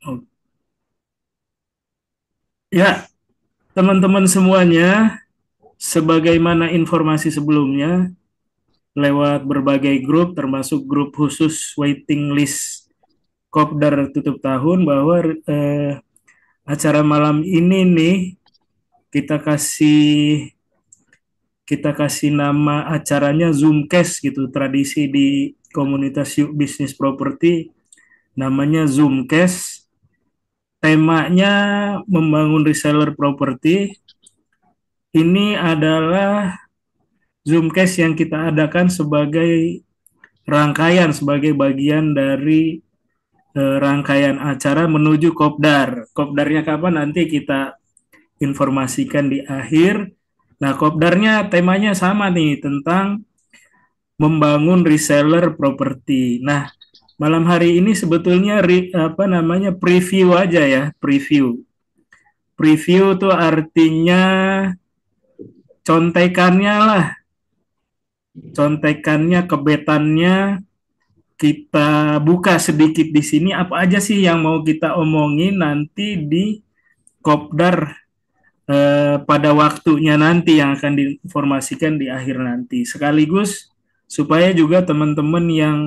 Oh, ya, teman-teman semuanya, sebagaimana informasi sebelumnya, lewat berbagai grup, termasuk grup khusus waiting list Kopdar tutup tahun, bahwa acara malam ini nih kita kasih kita kasih nama acaranya Zoomcast gitu, tradisi di komunitas yuk bisnis properti namanya Zoomcast. Temanya membangun reseller properti. Ini adalah Zoomcast yang kita adakan sebagai sebagai bagian dari rangkaian acara menuju Kopdar. Kopdarnya kapan nanti kita informasikan di akhir. Nah, Kopdarnya temanya sama nih tentang membangun reseller properti. Nah, malam hari ini sebetulnya preview aja ya, preview. Preview tuh artinya contekannya lah, contekannya, kebetannya kita buka sedikit di sini apa aja sih yang mau kita omongin nanti di Kopdar pada waktunya nanti yang akan diinformasikan di akhir nanti. Sekaligus supaya juga teman-teman yang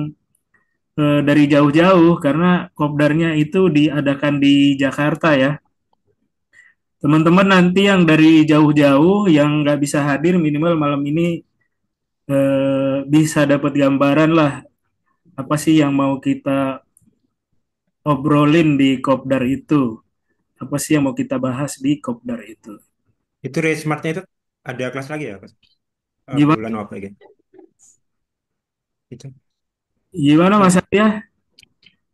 dari jauh-jauh karena Kopdarnya itu diadakan di Jakarta ya. Teman-teman nanti yang dari jauh-jauh yang nggak bisa hadir minimal malam ini bisa dapat gambaran lah apa sih yang mau kita obrolin di Kopdar itu. Apa sih yang mau kita bahas di Kopdar itu. Itu Ray Smartnya itu ada kelas lagi ya, Mas? Bulan Gimana, apa gitu? Itu. gimana Mas Kan Arya?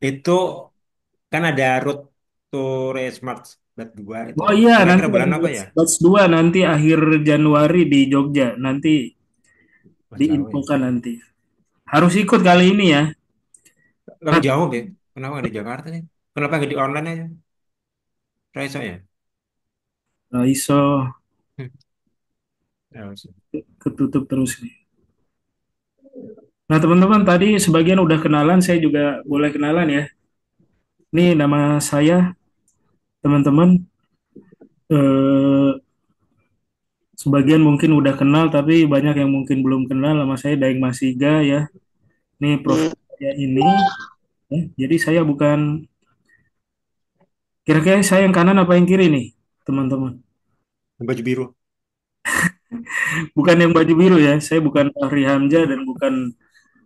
itu kan ada root to Ray Smart bat 2 itu. Oh iya, nanti Kira-kira ada bulan apa batch, ya? batch 2 nanti akhir Januari di Jogja. Nanti Mas tahu ya. diinfokan nanti. Harus ikut kali ini ya. Kalau Nah, jauh deh. Kenapa nggak di Jakarta sih? Kenapa nggak di online aja? Raiso ya? iso Hmm. Ya, sih. ketutup terus nih. Nah, teman-teman tadi sebagian udah kenalan, saya juga boleh kenalan ya. Ini nama saya, teman-teman. Eh, Sebagian mungkin udah kenal, tapi banyak yang mungkin belum kenal. Nama saya Daeng Masiga ya. Ini profil saya ini. Jadi saya bukan, kira-kira saya yang kanan apa yang kiri nih, teman-teman? Baju biru. Bukan yang baju biru ya. Saya bukan Fahri Hamzah dan bukan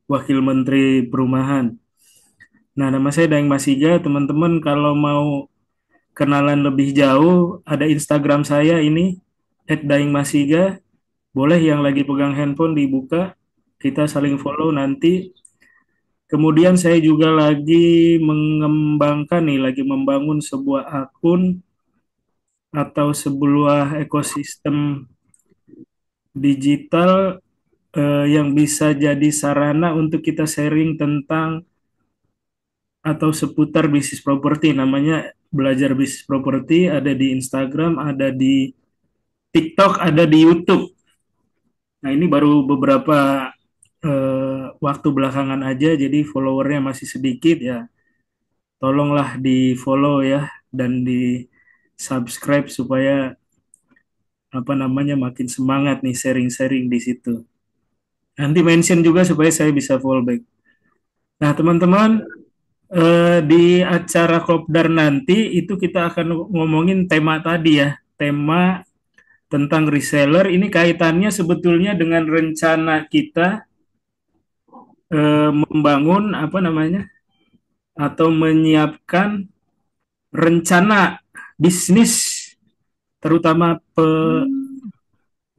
Wakil Menteri Perumahan. Nah, nama saya Daeng Masiga. Teman-teman kalau mau kenalan lebih jauh, ada Instagram saya ini, @daengmasiga. Boleh yang lagi pegang handphone dibuka, kita saling follow nanti. Kemudian saya juga lagi mengembangkan nih, lagi membangun sebuah akun atau sebuah ekosistem digital yang bisa jadi sarana untuk kita sharing tentang atau seputar bisnis properti. Namanya Belajar Bisnis Properti, ada di Instagram, ada di TikTok, ada di YouTube. Nah, ini baru beberapa waktu belakangan aja, jadi followernya masih sedikit ya. Tolonglah di follow ya dan di subscribe supaya apa namanya makin semangat nih sharing-sharing di situ. Nanti mention juga supaya saya bisa fallback. Nah, teman-teman, di acara Kopdar nanti itu kita akan ngomongin tema tadi ya, tema tentang reseller. Ini kaitannya sebetulnya dengan rencana kita membangun apa namanya atau menyiapkan rencana bisnis terutama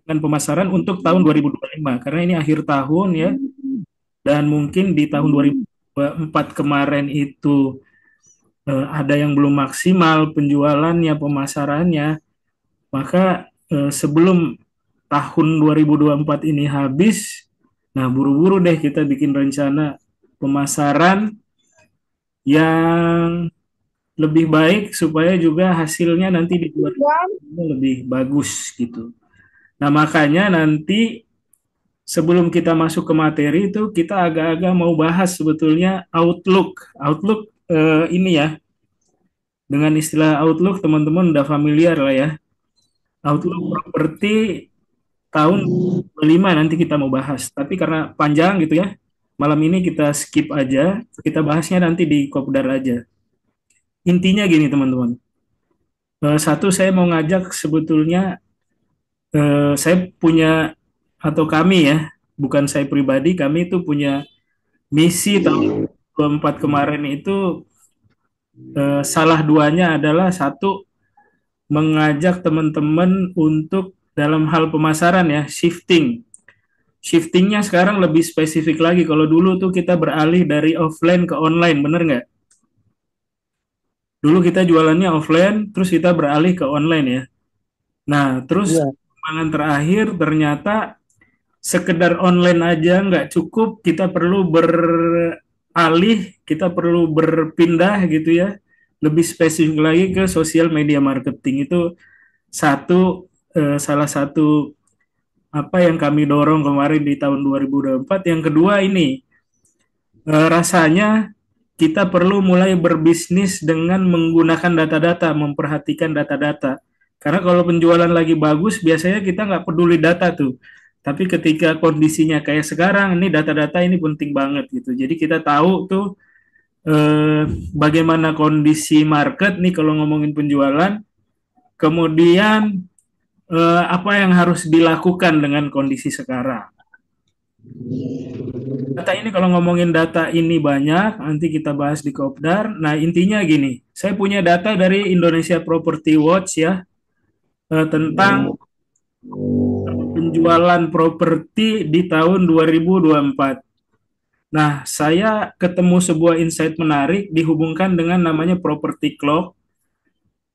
dengan pemasaran untuk tahun 2025 karena ini akhir tahun ya dan mungkin di tahun 2024 kemarin itu ada yang belum maksimal penjualannya pemasarannya maka sebelum tahun 2024 ini habis nah buru-buru deh kita bikin rencana pemasaran yang lebih baik supaya juga hasilnya nanti di 2025 lebih bagus gitu. Nah, makanya nanti sebelum kita masuk ke materi itu kita agak-agak mau bahas sebetulnya outlook. Outlook ini ya Dengan istilah Outlook teman-teman udah familiar lah ya. Outlook properti tahun 25 nanti kita mau bahas. Tapi karena panjang gitu ya, malam ini kita skip aja. Kita bahasnya nanti di Kopdar aja. Intinya gini teman-teman. Satu saya mau ngajak sebetulnya saya punya atau kami ya, bukan saya pribadi, kami itu punya misi tahun 24 kemarin itu salah duanya adalah satu mengajak teman-teman untuk dalam hal pemasaran ya, shifting. Shiftingnya sekarang lebih spesifik lagi. Kalau dulu tuh kita beralih dari offline ke online, bener nggak? Dulu kita jualannya offline, terus kita beralih ke online ya. Nah, terus Iya. perkembangan terakhir ternyata sekedar online aja nggak cukup, kita perlu beralih, kita perlu berpindah gitu ya. Lebih spesifik lagi ke sosial media marketing itu satu salah satu apa yang kami dorong kemarin di tahun 2024. Yang kedua ini rasanya kita perlu mulai berbisnis dengan menggunakan data-data, memperhatikan data-data. Karena kalau penjualan lagi bagus, biasanya kita nggak peduli data tuh. Tapi ketika kondisinya kayak sekarang, ini data-data ini penting banget gitu. Jadi kita tahu tuh eh, bagaimana kondisi market nih kalau ngomongin penjualan, kemudian apa yang harus dilakukan dengan kondisi sekarang. Data ini kalau ngomongin data ini banyak, nanti kita bahas di Kopdar. Nah, intinya gini, saya punya data dari Indonesia Property Watch ya, tentang penjualan properti di tahun 2024. Nah, saya ketemu sebuah insight menarik dihubungkan dengan namanya property clock,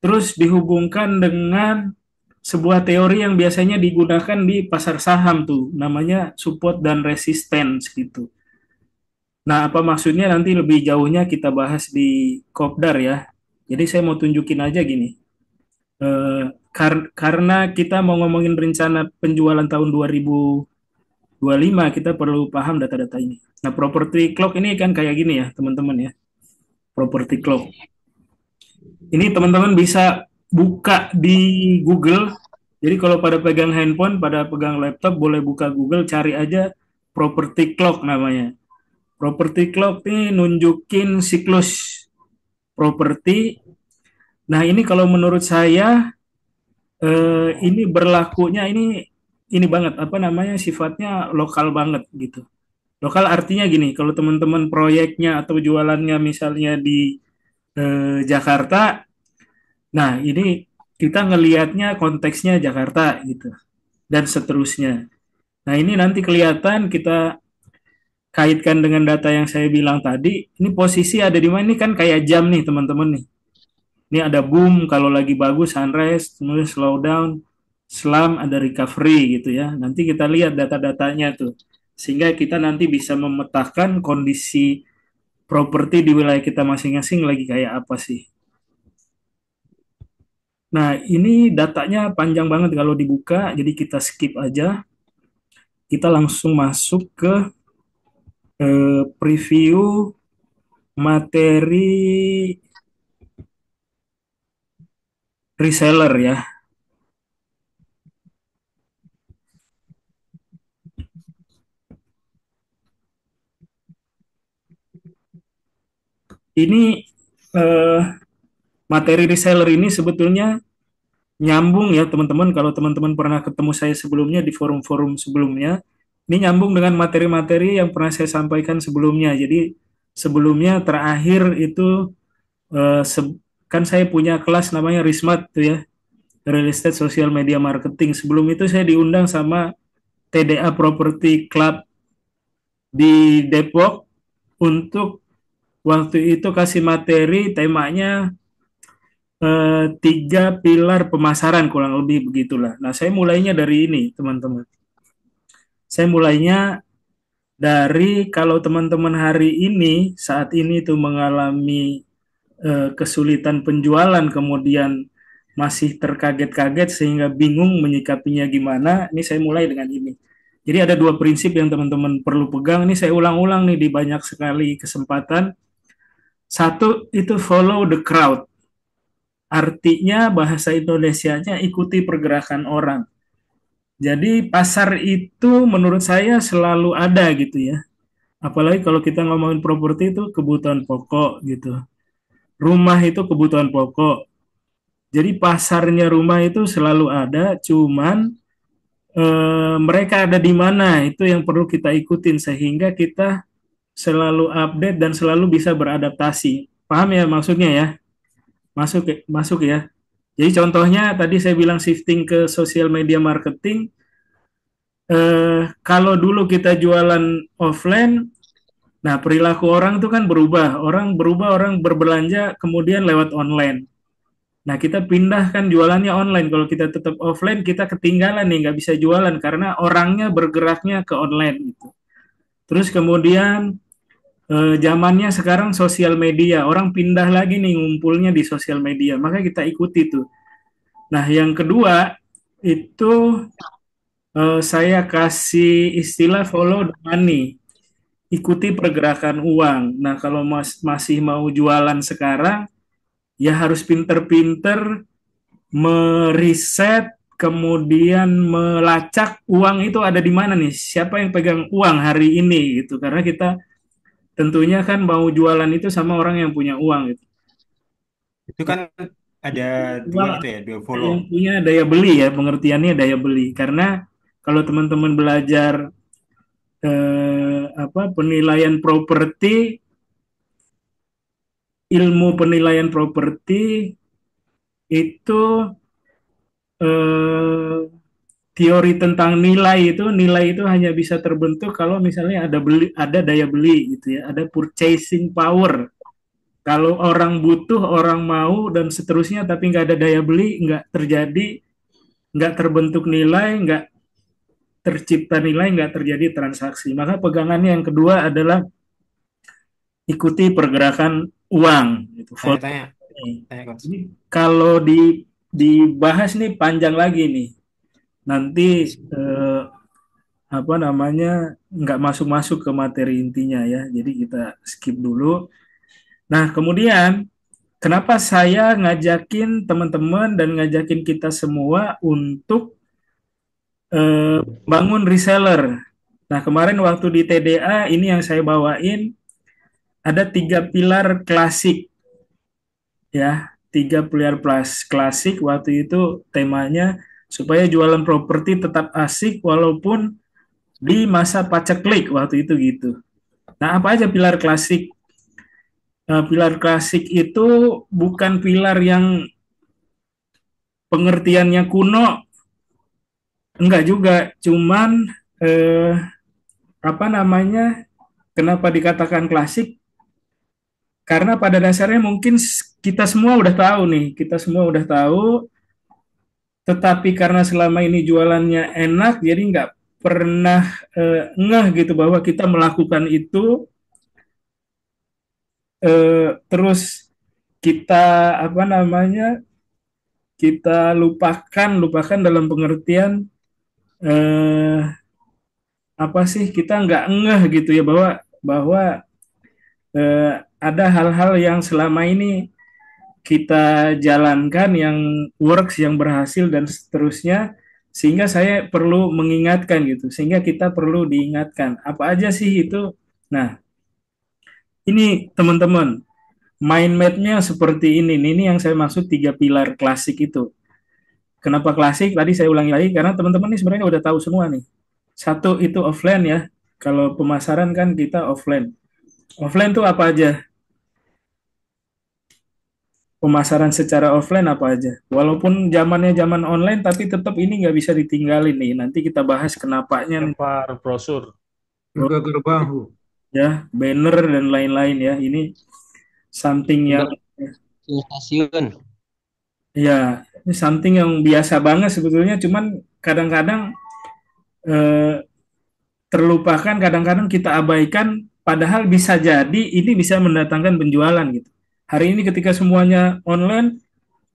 terus dihubungkan dengan sebuah teori yang biasanya digunakan di pasar saham tuh, namanya support dan resistance gitu. Nah, apa maksudnya nanti lebih jauhnya kita bahas di Kopdar ya. Jadi saya mau tunjukin aja gini. Eh, karena kita mau ngomongin rencana penjualan tahun 2025, kita perlu paham data-data ini. Nah, property clock ini kan kayak gini ya, teman-teman ya. Property clock. Ini teman-teman bisa buka di Google. Jadi kalau pada pegang handphone, pada pegang laptop, boleh buka Google, cari aja property clock namanya. Property clock ini nunjukin siklus properti. Nah, ini kalau menurut saya ini berlakunya ini banget apa namanya sifatnya lokal banget gitu. Lokal artinya gini, kalau teman-teman proyeknya atau jualannya misalnya di Jakarta, nah ini kita ngelihatnya konteksnya Jakarta gitu dan seterusnya. Nah, ini nanti kelihatan kita kaitkan dengan data yang saya bilang tadi. Ini posisi ada di mana? Ini kan kayak jam nih teman-teman nih. Ini ada boom kalau lagi bagus sunrise, kemudian slow down, slam ada recovery gitu ya. Nanti kita lihat data-datanya tuh. Sehingga kita nanti bisa memetakan kondisi properti di wilayah kita masing-masing lagi kayak apa sih. Nah, ini datanya panjang banget kalau dibuka, jadi kita skip aja. Kita langsung masuk ke preview materi reseller ya. Ini eh, materi reseller ini sebetulnya nyambung ya teman-teman. Kalau teman-teman pernah ketemu saya sebelumnya di forum-forum sebelumnya, ini nyambung dengan materi-materi yang pernah saya sampaikan sebelumnya. Jadi sebelumnya terakhir itu eh, se- kan saya punya kelas namanya Rismat tuh ya, Real Estate Social Media Marketing. Sebelum itu saya diundang sama TDA Property Club di Depok untuk waktu itu kasih materi temanya tiga pilar pemasaran kurang lebih begitulah. Nah, saya mulainya dari ini, teman-teman. Saya mulainya dari kalau teman-teman hari ini saat ini tuh mengalami kesulitan penjualan, kemudian masih terkaget-kaget sehingga bingung menyikapinya gimana. Ini saya mulai dengan ini. Jadi ada dua prinsip yang teman-teman perlu pegang. Ini saya ulang-ulang nih di banyak sekali kesempatan. Satu itu follow the crowd. artinya bahasa Indonesianya ikuti pergerakan orang. Jadi pasar itu menurut saya selalu ada gitu ya. Apalagi kalau kita ngomongin properti itu kebutuhan pokok gitu. Rumah itu kebutuhan pokok. Jadi pasarnya rumah itu selalu ada, cuman mereka ada di mana itu yang perlu kita ikutin sehingga kita selalu update dan selalu bisa beradaptasi. Paham ya maksudnya ya? Masuk ya. Jadi contohnya tadi saya bilang shifting ke social media marketing. Kalau dulu kita jualan offline, nah perilaku orang itu kan berubah. Orang berbelanja kemudian lewat online. Nah, kita pindahkan jualannya online. Kalau kita tetap offline, kita ketinggalan nih, nggak bisa jualan karena orangnya bergeraknya ke online gitu. Terus kemudian zamannya sekarang sosial media, orang pindah lagi nih ngumpulnya di sosial media, maka kita ikuti tuh. Nah, yang kedua itu saya kasih istilah follow the money, ikuti pergerakan uang. Nah, kalau masih mau jualan sekarang, ya harus pinter-pinter meriset, kemudian melacak uang itu ada di mana nih, siapa yang pegang uang hari ini gitu. Karena kita tentunya kan mau jualan itu sama orang yang punya uang gitu. Itu kan ada dua Uang itu ya, dua follow. yang punya daya beli ya, pengertiannya daya beli. Karena kalau teman-teman belajar penilaian properti, ilmu penilaian properti itu eh, teori tentang nilai itu hanya bisa terbentuk kalau misalnya ada daya beli gitu ya, ada purchasing power. Kalau orang butuh, orang mau dan seterusnya, tapi nggak ada daya beli, nggak terjadi, nggak terbentuk nilai, nggak tercipta nilai, nggak terjadi transaksi. Maka pegangannya yang kedua adalah ikuti pergerakan uang. Gitu. Tanya-tanya, tanya coach. Ini kalau dibahas nih panjang lagi nih. Nanti eh, apa namanya nggak masuk-masuk ke materi intinya ya. Jadi kita skip dulu. Nah, kemudian kenapa saya ngajakin teman-teman dan ngajakin kita semua untuk bangun reseller. Nah, kemarin waktu di TDA ini yang saya bawain ada tiga pilar klasik ya, tiga pilar plus klasik waktu itu temanya supaya jualan properti tetap asik walaupun di masa paceklik waktu itu gitu. Nah, apa aja pilar klasik? Pilar klasik itu bukan pilar yang pengertiannya kuno, enggak juga, cuman eh, apa namanya? Kenapa dikatakan klasik? Karena pada dasarnya mungkin kita semua udah tahu nih, kita semua udah tahu, tetapi karena selama ini jualannya enak, jadi nggak pernah ngeh gitu bahwa kita melakukan itu terus kita apa namanya kita lupakan dalam pengertian eh, apa sih kita nggak ngeh gitu ya bahwa bahwa ada hal-hal yang selama ini kita jalankan yang works yang berhasil dan seterusnya sehingga saya perlu mengingatkan gitu sehingga kita perlu diingatkan apa aja sih itu. Nah, ini teman-teman mind map-nya seperti ini yang saya maksud tiga pilar klasik itu. Kenapa klasik? Tadi saya ulangi lagi karena teman-teman ini sebenarnya udah tahu semua nih. Satu itu offline ya. Kalau pemasaran kan kita offline. Offline tuh apa aja? Pemasaran secara offline apa aja? Walaupun zamannya zaman online, tapi tetap ini nggak bisa ditinggalin nih. Nanti kita bahas kenapanya nih. Lempar brosur. Gegar bahu. Ya, banner dan lain-lain ya. Ini something yang Bener, di stasiun. ya, ini something yang biasa banget sebetulnya. Cuman kadang-kadang eh, terlupakan, kadang-kadang kita abaikan. Padahal bisa jadi ini bisa mendatangkan penjualan gitu. Hari ini ketika semuanya online,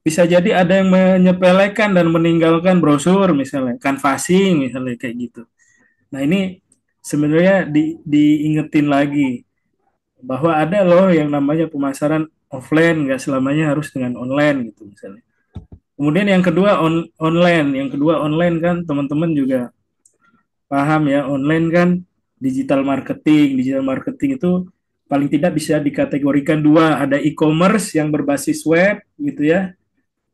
bisa jadi ada yang menyepelekan dan meninggalkan brosur misalnya, canvassing misalnya kayak gitu. Nah ini sebenarnya diingetin lagi bahwa ada loh yang namanya pemasaran offline, nggak selamanya harus dengan online gitu misalnya. Kemudian yang kedua online, kan teman-teman juga paham ya, online kan digital marketing. Digital marketing itu paling tidak bisa dikategorikan dua, ada e-commerce yang berbasis web gitu ya,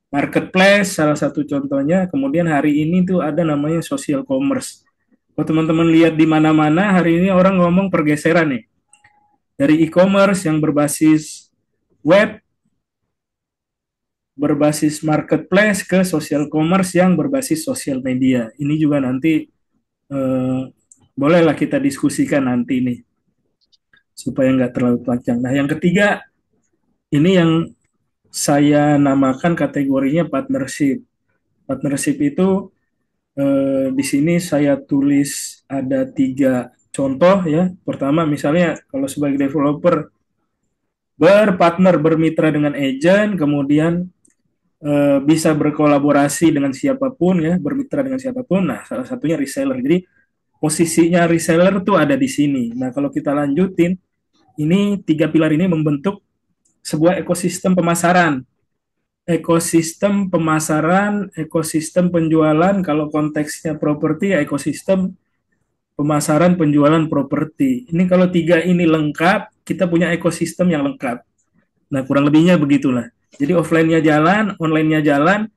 marketplace salah satu contohnya. Kemudian hari ini tuh ada namanya social commerce. Kalau teman-teman lihat di mana-mana hari ini orang ngomong pergeseran nih dari e-commerce yang berbasis web, berbasis marketplace ke social commerce yang berbasis sosial media. Ini juga nanti bolehlah kita diskusikan nanti nih supaya nggak terlalu panjang. Nah, yang ketiga ini yang saya namakan kategorinya partnership. Partnership itu di sini saya tulis ada 3 contoh ya. Pertama misalnya kalau sebagai developer berpartner bermitra dengan agent, kemudian bisa berkolaborasi dengan siapapun ya, bermitra dengan siapapun. Nah, salah satunya reseller. Jadi posisinya reseller tuh ada di sini. Nah, kalau kita lanjutin, ini 3 pilar ini membentuk sebuah ekosistem pemasaran. Ekosistem pemasaran, ekosistem penjualan, kalau konteksnya properti, ya ekosistem pemasaran penjualan properti. Ini kalau 3 ini lengkap, kita punya ekosistem yang lengkap. Nah, kurang lebihnya begitulah. Jadi offline-nya jalan, online-nya jalan,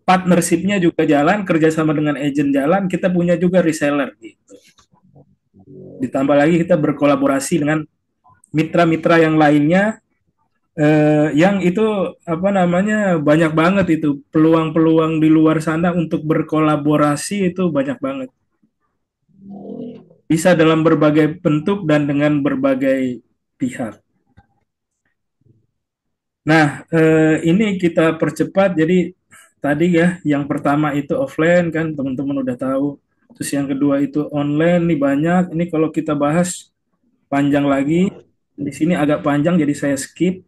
partnership-nya juga jalan, kerjasama dengan agent jalan, kita punya juga reseller gitu. Ditambah lagi kita berkolaborasi dengan mitra-mitra yang lainnya, yang itu apa namanya banyak banget itu peluang-peluang di luar sana untuk berkolaborasi itu banyak banget. Bisa dalam berbagai bentuk dan dengan berbagai pihak. Nah, ini kita percepat. Jadi tadi ya, yang pertama itu offline kan teman-teman udah tahu. Terus yang kedua itu online nih banyak. Ini kalau kita bahas panjang lagi. Di sini agak panjang jadi saya skip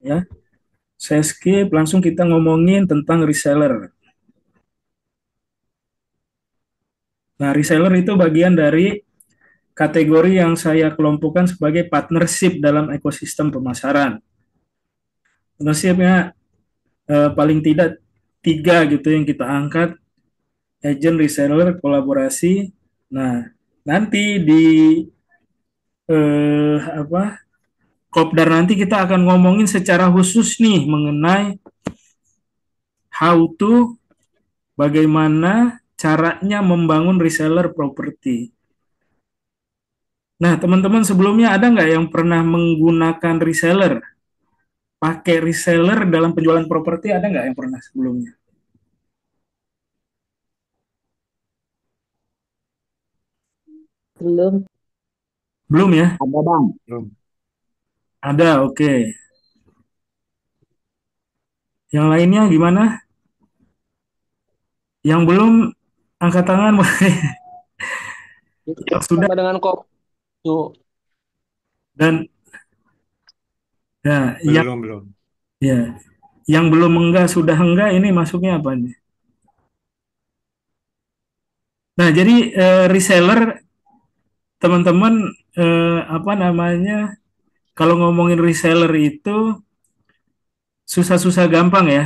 ya. Saya skip langsung kita ngomongin tentang reseller. Nah, reseller itu bagian dari kategori yang saya kelompokkan sebagai partnership dalam ekosistem pemasaran. Partnershipnya paling tidak 3 gitu yang kita angkat, agent, reseller, kolaborasi. Nah, nanti di apa Kopdar nanti kita akan ngomongin secara khusus nih mengenai how to, bagaimana caranya membangun reseller properti. Nah, teman-teman sebelumnya ada nggak yang pernah menggunakan reseller? Pakai reseller dalam penjualan properti ada nggak yang pernah sebelumnya? Belum. Belum ya? Ada bang. Belum. Ada, oke. Yang lainnya gimana? Yang belum angkat tangan, yang sudah Sama dengan kop. Tuh. dan ya, yang Belum. ya, yang belum enggak sudah enggak ini masuknya apa nih? Nah, jadi reseller teman-teman apa namanya? Kalau ngomongin reseller itu susah-susah gampang ya.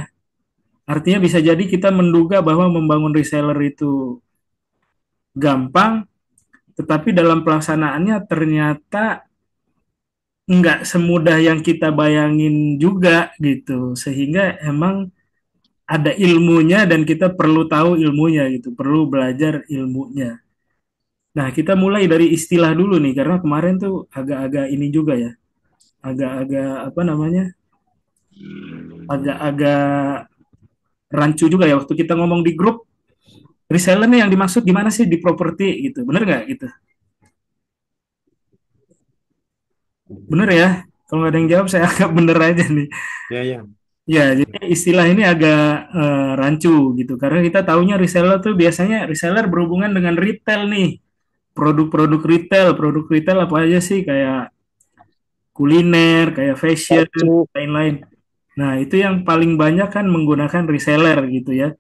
Artinya bisa jadi kita menduga bahwa membangun reseller itu gampang, tetapi dalam pelaksanaannya ternyata nggak semudah yang kita bayangin juga gitu. Sehingga emang ada ilmunya dan kita perlu tahu ilmunya gitu, perlu belajar ilmunya. Nah, kita mulai dari istilah dulu nih, karena kemarin tuh agak-agak ini juga ya, agak-agak apa namanya, agak-agak rancu juga ya waktu kita ngomong di grup, reseller nih yang dimaksud gimana sih di properti gitu, bener nggak gitu? Bener ya? Kalau nggak ada yang jawab, saya agak bener aja nih. Ya. Ya, jadi istilah ini agak rancu gitu, karena kita taunya reseller tuh biasanya reseller berhubungan dengan retail nih, produk retail apa aja sih, kayak kuliner, kayak fashion, Satu. lain-lain. Nah, itu yang paling banyak kan menggunakan reseller gitu ya.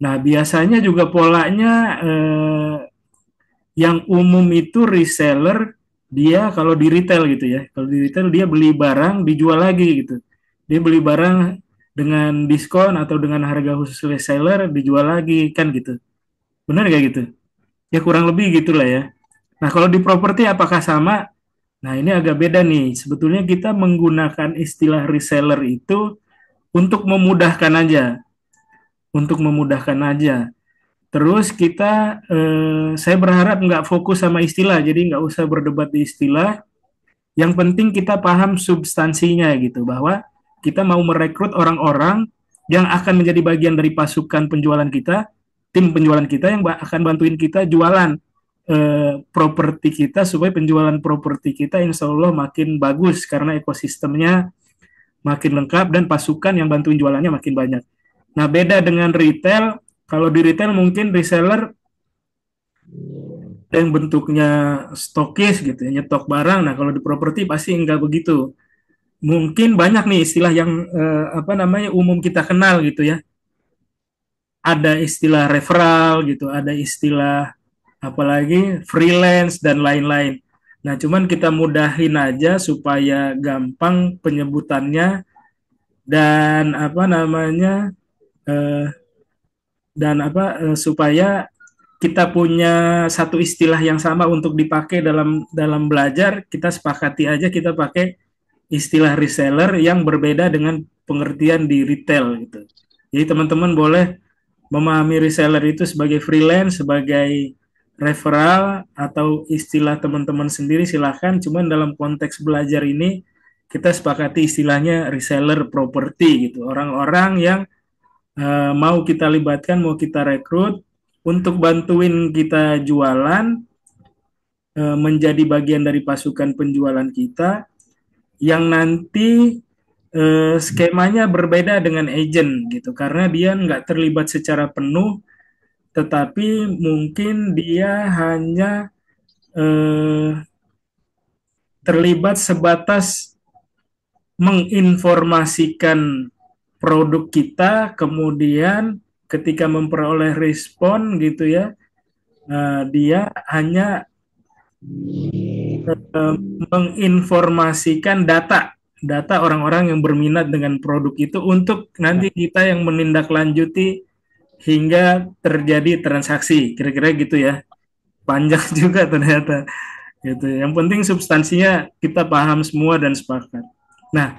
Nah, biasanya juga polanya yang umum itu reseller dia kalau di retail gitu ya. Kalau di retail dia beli barang dijual lagi gitu. Dia beli barang dengan diskon atau dengan harga khusus reseller dijual lagi kan gitu. Benar nggak gitu? Ya kurang lebih gitulah ya. Nah kalau di properti apakah sama? Nah ini agak beda nih. Sebetulnya kita menggunakan istilah reseller itu untuk memudahkan aja, untuk memudahkan aja. Terus kita, saya berharap nggak fokus sama istilah, jadi nggak usah berdebat di istilah. Yang penting kita paham substansinya gitu, bahwa kita mau merekrut orang-orang yang akan menjadi bagian dari pasukan penjualan kita, tim penjualan kita yang akan bantuin kita jualan properti kita supaya penjualan properti kita insya Allah makin bagus karena ekosistemnya makin lengkap dan pasukan yang bantuin jualannya makin banyak. Nah beda dengan retail, kalau di retail mungkin reseller yang bentuknya stokis gitu ya, nyetok barang. Nah kalau di properti pasti enggak begitu. Mungkin banyak nih istilah yang apa namanya umum kita kenal gitu ya. Ada istilah referral gitu, ada istilah apalagi freelance dan lain-lain. Nah, cuman kita mudahin aja supaya gampang penyebutannya dan apa namanya eh, supaya kita punya satu istilah yang sama untuk dipakai dalam belajar, kita sepakati aja kita pakai istilah reseller yang berbeda dengan pengertian di retail gitu. Jadi teman-teman boleh memahami reseller itu sebagai freelance, sebagai referral atau istilah teman-teman sendiri silahkan. Cuman dalam konteks belajar ini kita sepakati istilahnya reseller properti gitu. Orang-orang yang mau kita libatkan, mau kita rekrut untuk bantuin kita jualan, menjadi bagian dari pasukan penjualan kita yang nanti skemanya berbeda dengan agent gitu karena dia nggak terlibat secara penuh tetapi mungkin dia hanya terlibat sebatas menginformasikan produk kita kemudian ketika memperoleh respon gitu ya dia hanya menginformasikan data orang-orang yang berminat dengan produk itu untuk nanti kita yang menindaklanjuti hingga terjadi transaksi kira-kira gitu ya panjang juga ternyata gitu yang penting substansinya kita paham semua dan sepakat. Nah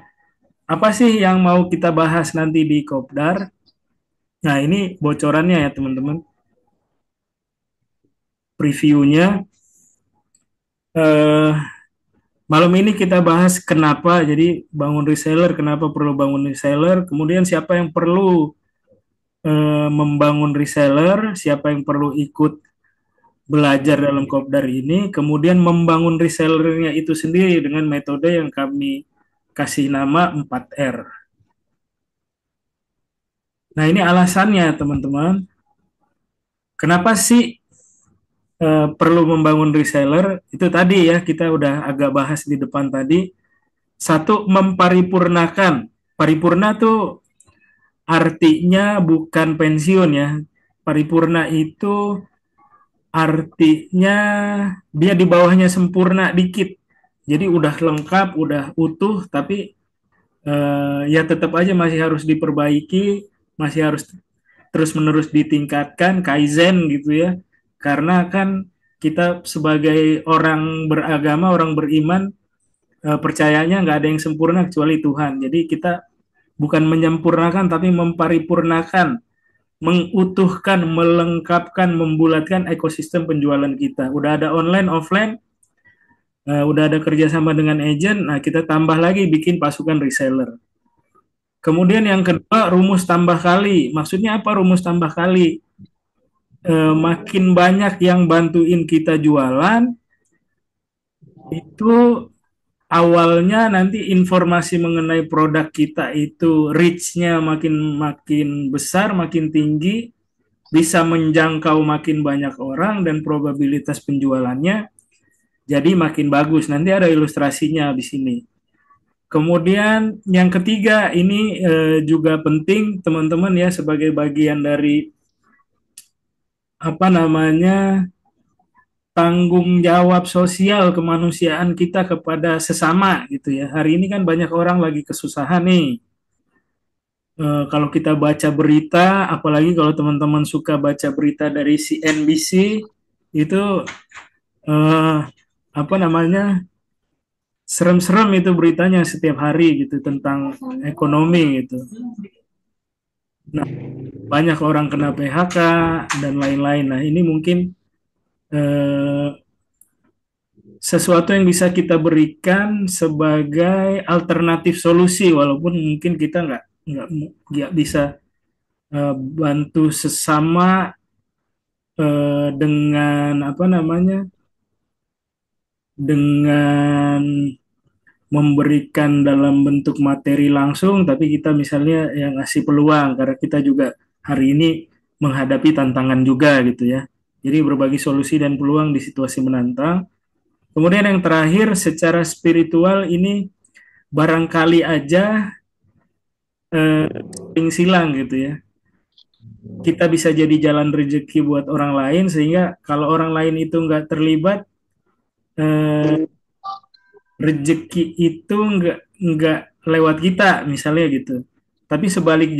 apa sih yang mau kita bahas nanti di Kopdar? Nah ini bocorannya ya teman-teman, previewnya. eh, Malam ini kita bahas kenapa, jadi bangun reseller, kenapa perlu bangun reseller, kemudian siapa yang perlu membangun reseller, siapa yang perlu ikut belajar dalam Kopdar ini, kemudian membangun resellernya itu sendiri dengan metode yang kami kasih nama 4R. Nah ini alasannya teman-teman, kenapa sih perlu membangun reseller, itu tadi ya kita udah agak bahas di depan tadi. Satu, memparipurnakan. Paripurna tuh artinya bukan pensiun ya. Paripurna itu artinya dia di bawahnya sempurna dikit. Jadi udah lengkap, udah utuh, tapi ya tetap aja masih harus diperbaiki, masih harus terus-menerus ditingkatkan, kaizen gitu ya. Karena kan kita sebagai orang beragama, orang beriman, percayanya nggak ada yang sempurna kecuali Tuhan. Jadi kita bukan menyempurnakan tapi memparipurnakan, mengutuhkan, melengkapkan, membulatkan ekosistem penjualan kita. Udah ada online, offline, udah ada kerjasama dengan agent, nah kita tambah lagi bikin pasukan reseller. Kemudian yang kedua, rumus tambah kali. Maksudnya apa rumus tambah kali? Makin banyak yang bantuin kita jualan, itu awalnya nanti informasi mengenai produk kita itu reach-nya makin makin besar, makin tinggi, bisa menjangkau makin banyak orang dan probabilitas penjualannya jadi makin bagus. Nanti ada ilustrasinya di sini. Kemudian yang ketiga ini juga penting teman-teman ya sebagai bagian dari apa namanya tanggung jawab sosial kemanusiaan kita kepada sesama gitu ya. Hari ini kan banyak orang lagi kesusahan nih. kalau kita baca berita, apalagi kalau teman-teman suka baca berita dari CNBC, itu eh, apa namanya, serem-serem itu beritanya setiap hari gitu tentang ekonomi gitu. Nah, banyak orang kena PHK dan lain-lain. Nah, ini mungkin eh, sesuatu yang bisa kita berikan sebagai alternatif solusi, walaupun mungkin kita nggak bisa bantu sesama dengan apa namanya, dengan memberikan dalam bentuk materi langsung, tapi kita misalnya yang ngasih peluang karena kita juga hari ini menghadapi tantangan juga gitu ya. Jadi berbagi solusi dan peluang di situasi menantang. Kemudian yang terakhir secara spiritual ini barangkali aja silang gitu ya. Kita bisa jadi jalan rezeki buat orang lain sehingga kalau orang lain itu nggak terlibat, eh, rezeki itu nggak lewat kita misalnya gitu. Tapi sebaliknya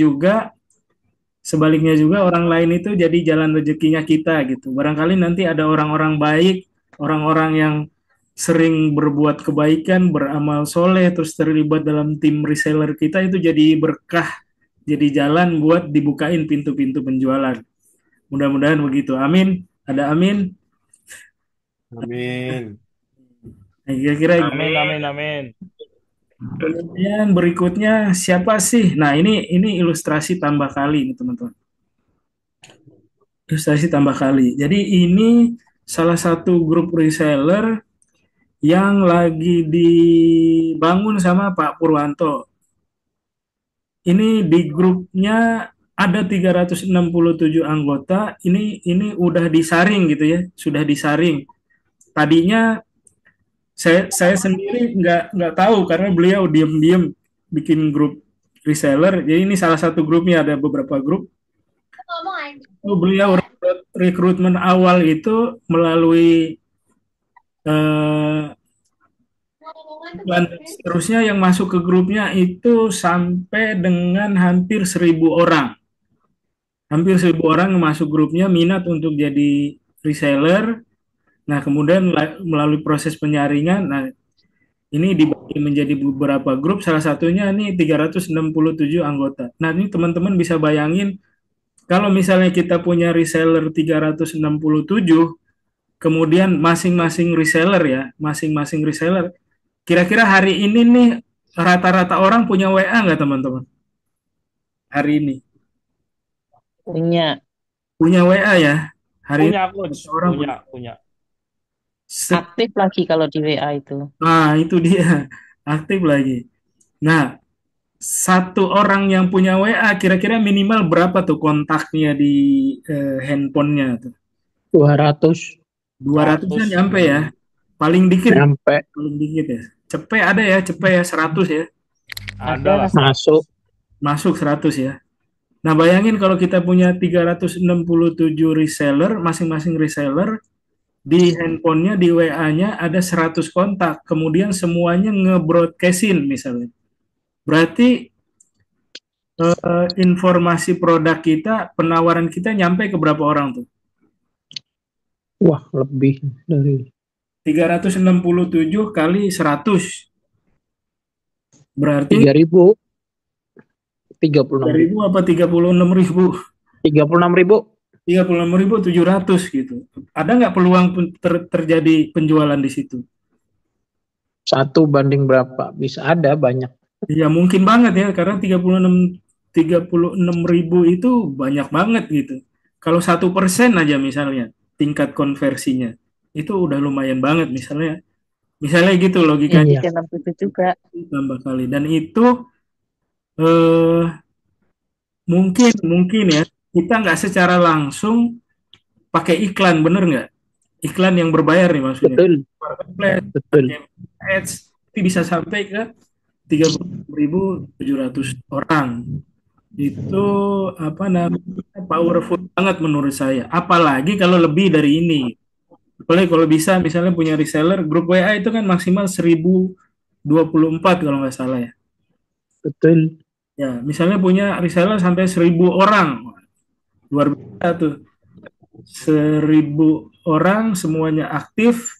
juga orang lain itu jadi jalan rezekinya kita gitu. Barangkali nanti ada orang-orang baik, orang-orang yang sering berbuat kebaikan, beramal soleh, terus terlibat dalam tim reseller kita itu jadi berkah, jadi jalan buat dibukain pintu-pintu penjualan. Mudah-mudahan begitu. Amin. Ada amin. Amin. Nah, kira-kira Amin, amin, amin. kemudian berikutnya siapa sih? Nah, ini ilustrasi tambah kali nih, teman-teman. Ilustrasi tambah kali. Jadi ini salah satu grup reseller yang lagi dibangun sama Pak Purwanto. Ini di grupnya ada 367 anggota. Ini udah disaring gitu ya, sudah disaring. Tadinya saya sendiri nggak tahu karena beliau diam-diam bikin grup reseller. Jadi ini salah satu grupnya, ada beberapa grup. Beliau rekrutmen awal itu melalui dan seterusnya yang masuk ke grupnya itu sampai dengan hampir 1.000 orang. Hampir 1.000 orang yang masuk grupnya minat untuk jadi reseller. Nah, kemudian melalui proses penyaringan, nah ini dibagi menjadi beberapa grup, salah satunya ini 367 anggota. Nah, ini teman-teman bisa bayangin kalau misalnya kita punya reseller 367, kemudian masing-masing reseller ya, masing-masing reseller, kira-kira hari ini nih rata-rata orang punya WA nggak teman-teman? Hari ini Punya, punya WA ya? Hari ini punya coach, orang punya, punya. punya. Se- Aktif lagi kalau di WA itu. Nah, itu dia aktif lagi. Nah, satu orang yang punya WA kira-kira minimal berapa tuh kontaknya di handphonenya tuh? 200 200-an 100. nyampe ya? Paling dikit, nyampe paling dikit ya. Cepet ada ya, cepet ya 100 ya. Ada lah. masuk. Masuk 100 ya. Nah, bayangin kalau kita punya 367 reseller, masing-masing reseller di handphonenya, di WA-nya ada 100 kontak, kemudian semuanya nge-broadcastin misalnya. Berarti informasi produk kita, penawaran kita nyampe ke berapa orang tuh? Wah, lebih dari 367 kali 100. Berarti 3.000, 36.000, 3.000 apa 36.000? 36.000. 36.700 gitu. Ada nggak peluang terjadi penjualan di situ? 1 banding berapa? Bisa ada banyak. Ya mungkin banget ya, karena 36.000 itu banyak banget gitu. Kalau 1% aja misalnya tingkat konversinya, itu udah lumayan banget misalnya gitu Iya. logikanya 67 juga. tambah kali. Dan itu eh, mungkin ya kita nggak secara langsung pakai iklan, bener nggak? Iklan yang berbayar nih maksudnya. Betul, Marketplace, betul. pakai ads, itu bisa sampai ke 30.700 orang. Itu apa namanya, powerful banget menurut saya. Apalagi kalau lebih dari ini. Apalagi kalau bisa misalnya punya reseller, grup WA itu kan maksimal 1.024 kalau nggak salah ya. Betul. Ya, misalnya punya reseller sampai 1.000 orang, luar biasa tuh. 1.000 orang semuanya aktif,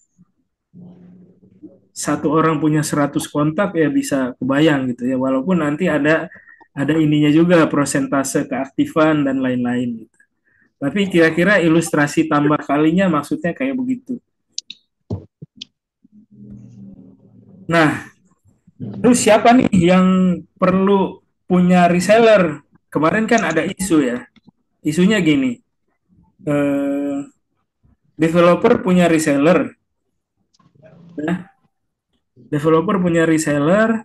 satu orang punya 100 kontak ya bisa kebayang gitu ya. Walaupun nanti ada ininya juga prosentase keaktifan dan lain-lain gitu. Tapi kira-kira ilustrasi tambah kalinya maksudnya kayak begitu. Nah, terus siapa nih yang perlu punya reseller? Kemarin kan ada isu ya. Isunya gini, eh, developer punya reseller, ya. Developer punya reseller,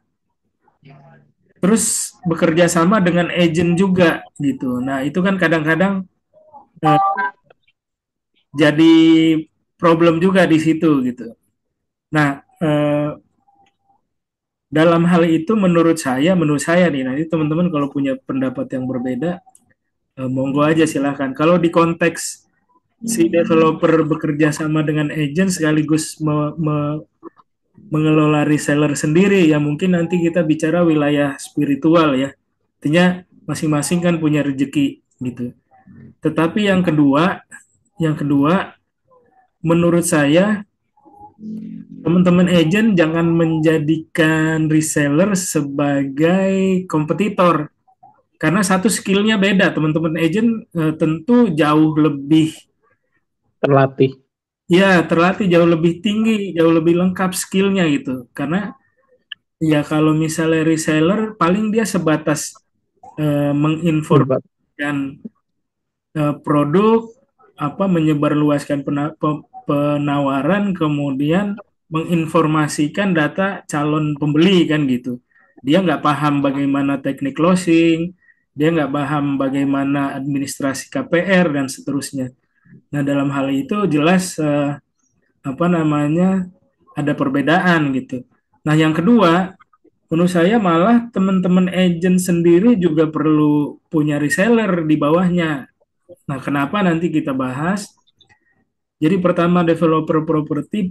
terus bekerja sama dengan agent juga gitu. Nah, itu kan kadang-kadang eh, jadi problem juga di situ gitu. Nah, dalam hal itu menurut saya nih, nanti teman-teman kalau punya pendapat yang berbeda, monggo aja silahkan. Kalau di konteks si developer bekerja sama dengan agent sekaligus mengelola reseller sendiri, ya mungkin nanti kita bicara wilayah spiritual ya. Artinya masing-masing kan punya rezeki gitu. Tetapi yang kedua menurut saya teman-teman agent jangan menjadikan reseller sebagai kompetitor karena satu skillnya beda. Teman-teman agent tentu jauh lebih Terlatih. terlatih, jauh lebih tinggi, jauh lebih lengkap skillnya gitu. Karena ya kalau misalnya reseller paling dia sebatas Hebat. menginformasikan produk, menyebarluaskan penawaran, kemudian menginformasikan data calon pembeli kan gitu. Dia nggak paham bagaimana teknik closing, dia nggak paham bagaimana administrasi KPR dan seterusnya. Nah, dalam hal itu jelas ada perbedaan gitu. Nah, yang kedua, menurut saya malah teman-teman agent sendiri juga perlu punya reseller di bawahnya. Nah, kenapa nanti kita bahas? Jadi pertama developer properti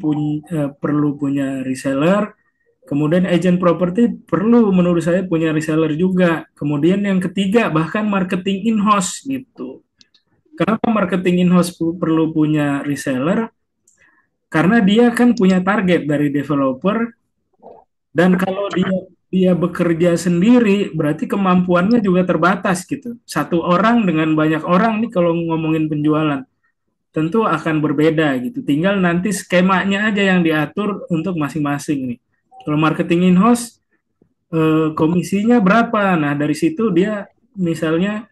perlu punya reseller, kemudian agent properti perlu menurut saya punya reseller juga. Kemudian yang ketiga bahkan marketing in-house gitu. Kenapa marketing in-house perlu punya reseller? Karena dia kan punya target dari developer dan kalau dia bekerja sendiri berarti kemampuannya juga terbatas gitu. Satu orang dengan banyak orang nih kalau ngomongin penjualan tentu akan berbeda gitu. Tinggal nanti skemanya aja yang diatur untuk masing-masing nih. Kalau marketing in-house komisinya berapa? Nah, dari situ dia misalnya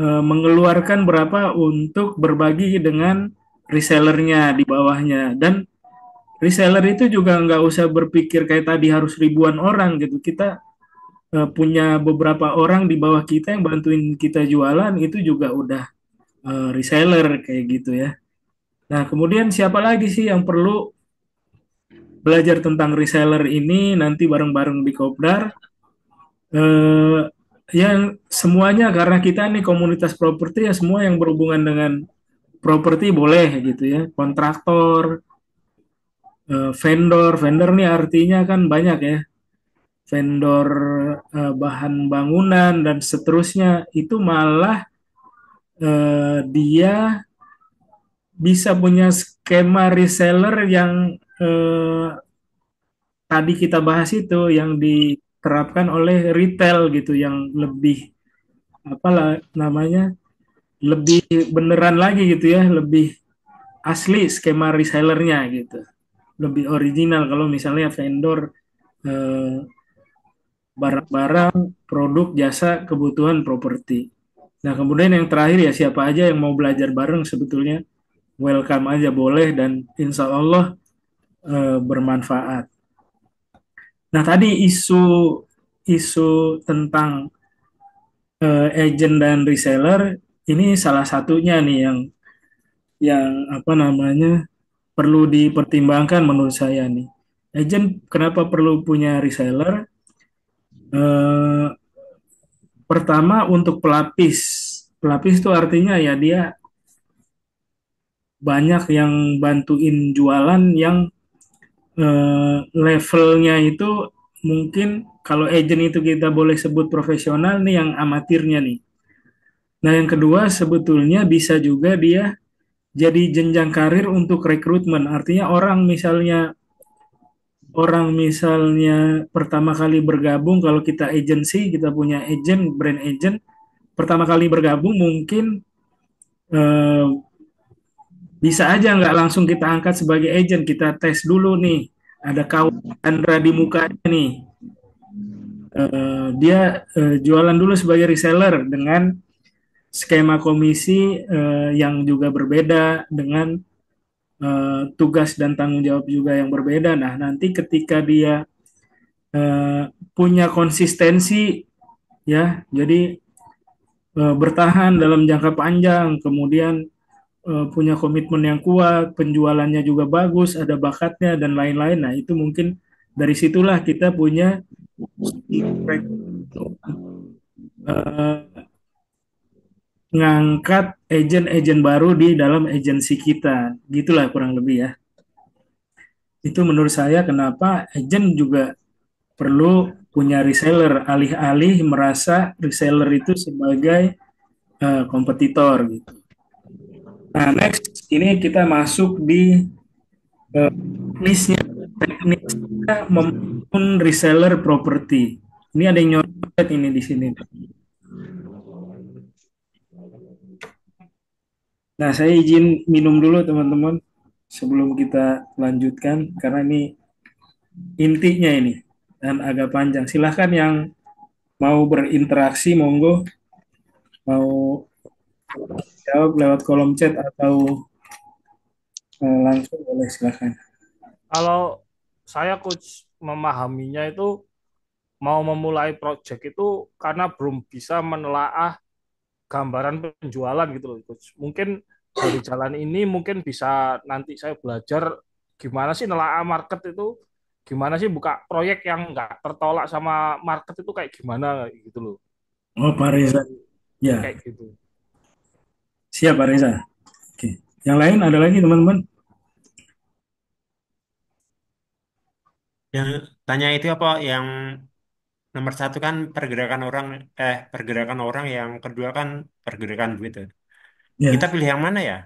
mengeluarkan berapa untuk berbagi dengan resellernya di bawahnya. Dan reseller itu juga nggak usah berpikir kayak tadi harus ribuan orang gitu. Kita punya beberapa orang di bawah kita yang bantuin kita jualan itu juga udah reseller kayak gitu ya. Nah, kemudian siapa lagi sih yang perlu belajar tentang reseller ini nanti bareng-bareng di Kopdar? Eh, yang semuanya karena kita nih komunitas properti ya semua yang berhubungan dengan properti boleh gitu ya. Kontraktor, vendor nih artinya kan banyak ya. Vendor bahan bangunan dan seterusnya itu malah dia bisa punya skema reseller yang tadi kita bahas itu yang diterapkan oleh retail gitu yang lebih apalah namanya lebih beneran lagi gitu ya lebih asli skema resellernya gitu lebih original kalau misalnya vendor eh, barang-barang produk jasa kebutuhan properti. Nah kemudian yang terakhir ya siapa aja yang mau belajar bareng sebetulnya welcome aja boleh dan insya Allah bermanfaat. Nah tadi isu tentang agent dan reseller ini salah satunya nih yang perlu dipertimbangkan menurut saya nih. Agent kenapa perlu punya reseller? Eh, Pertama untuk pelapis. Pelapis itu artinya ya dia banyak yang bantuin jualan yang levelnya itu mungkin kalau agent itu kita boleh sebut profesional nih, yang amatirnya nih. Nah, yang kedua sebetulnya bisa juga dia jadi jenjang karir untuk rekrutmen. Artinya orang misalnya pertama kali bergabung, kalau kita agency, kita punya agent, brand agent, pertama kali bergabung mungkin eh, bisa aja nggak langsung kita angkat sebagai agent, kita tes dulu nih. Ada kawan Andra di mukanya nih. Dia jualan dulu sebagai reseller dengan skema komisi yang juga berbeda, dengan tugas dan tanggung jawab juga yang berbeda. Nah, nanti ketika dia eh, punya konsistensi, ya, jadi bertahan dalam jangka panjang, kemudian punya komitmen yang kuat, penjualannya juga bagus, ada bakatnya dan lain-lain. Nah, itu mungkin dari situlah kita punya eh, ngangkat agent-agent baru di dalam agensi kita. Gitulah kurang lebih ya. Itu menurut saya kenapa agent juga perlu punya reseller, alih-alih merasa reseller itu sebagai kompetitor gitu. Nah, next ini kita masuk di teknisnya membangun reseller property. Ini ada yang nyoret ini di sini. Nah, saya izin minum dulu teman-teman sebelum kita lanjutkan karena ini intinya ini dan agak panjang. Silahkan yang mau berinteraksi, monggo, mau jawab lewat kolom chat atau langsung boleh, silahkan. Kalau saya coach memahaminya itu mau memulai project itu karena belum bisa menelaah gambaran penjualan gitu loh coach. Mungkin dari jalan ini mungkin bisa nanti saya belajar gimana sih nelaah market itu, gimana sih buka proyek yang nggak tertolak sama market itu kayak gimana gitu loh. Oh, Pak Reza. Ya, Kayak gitu. siap Pak Reza. Oke. Yang lain ada lagi teman-teman? Yang tanya itu apa? Yang nomor satu kan pergerakan orang, yang kedua kan pergerakan duit. Ya. Kita Ya, pilih yang mana ya?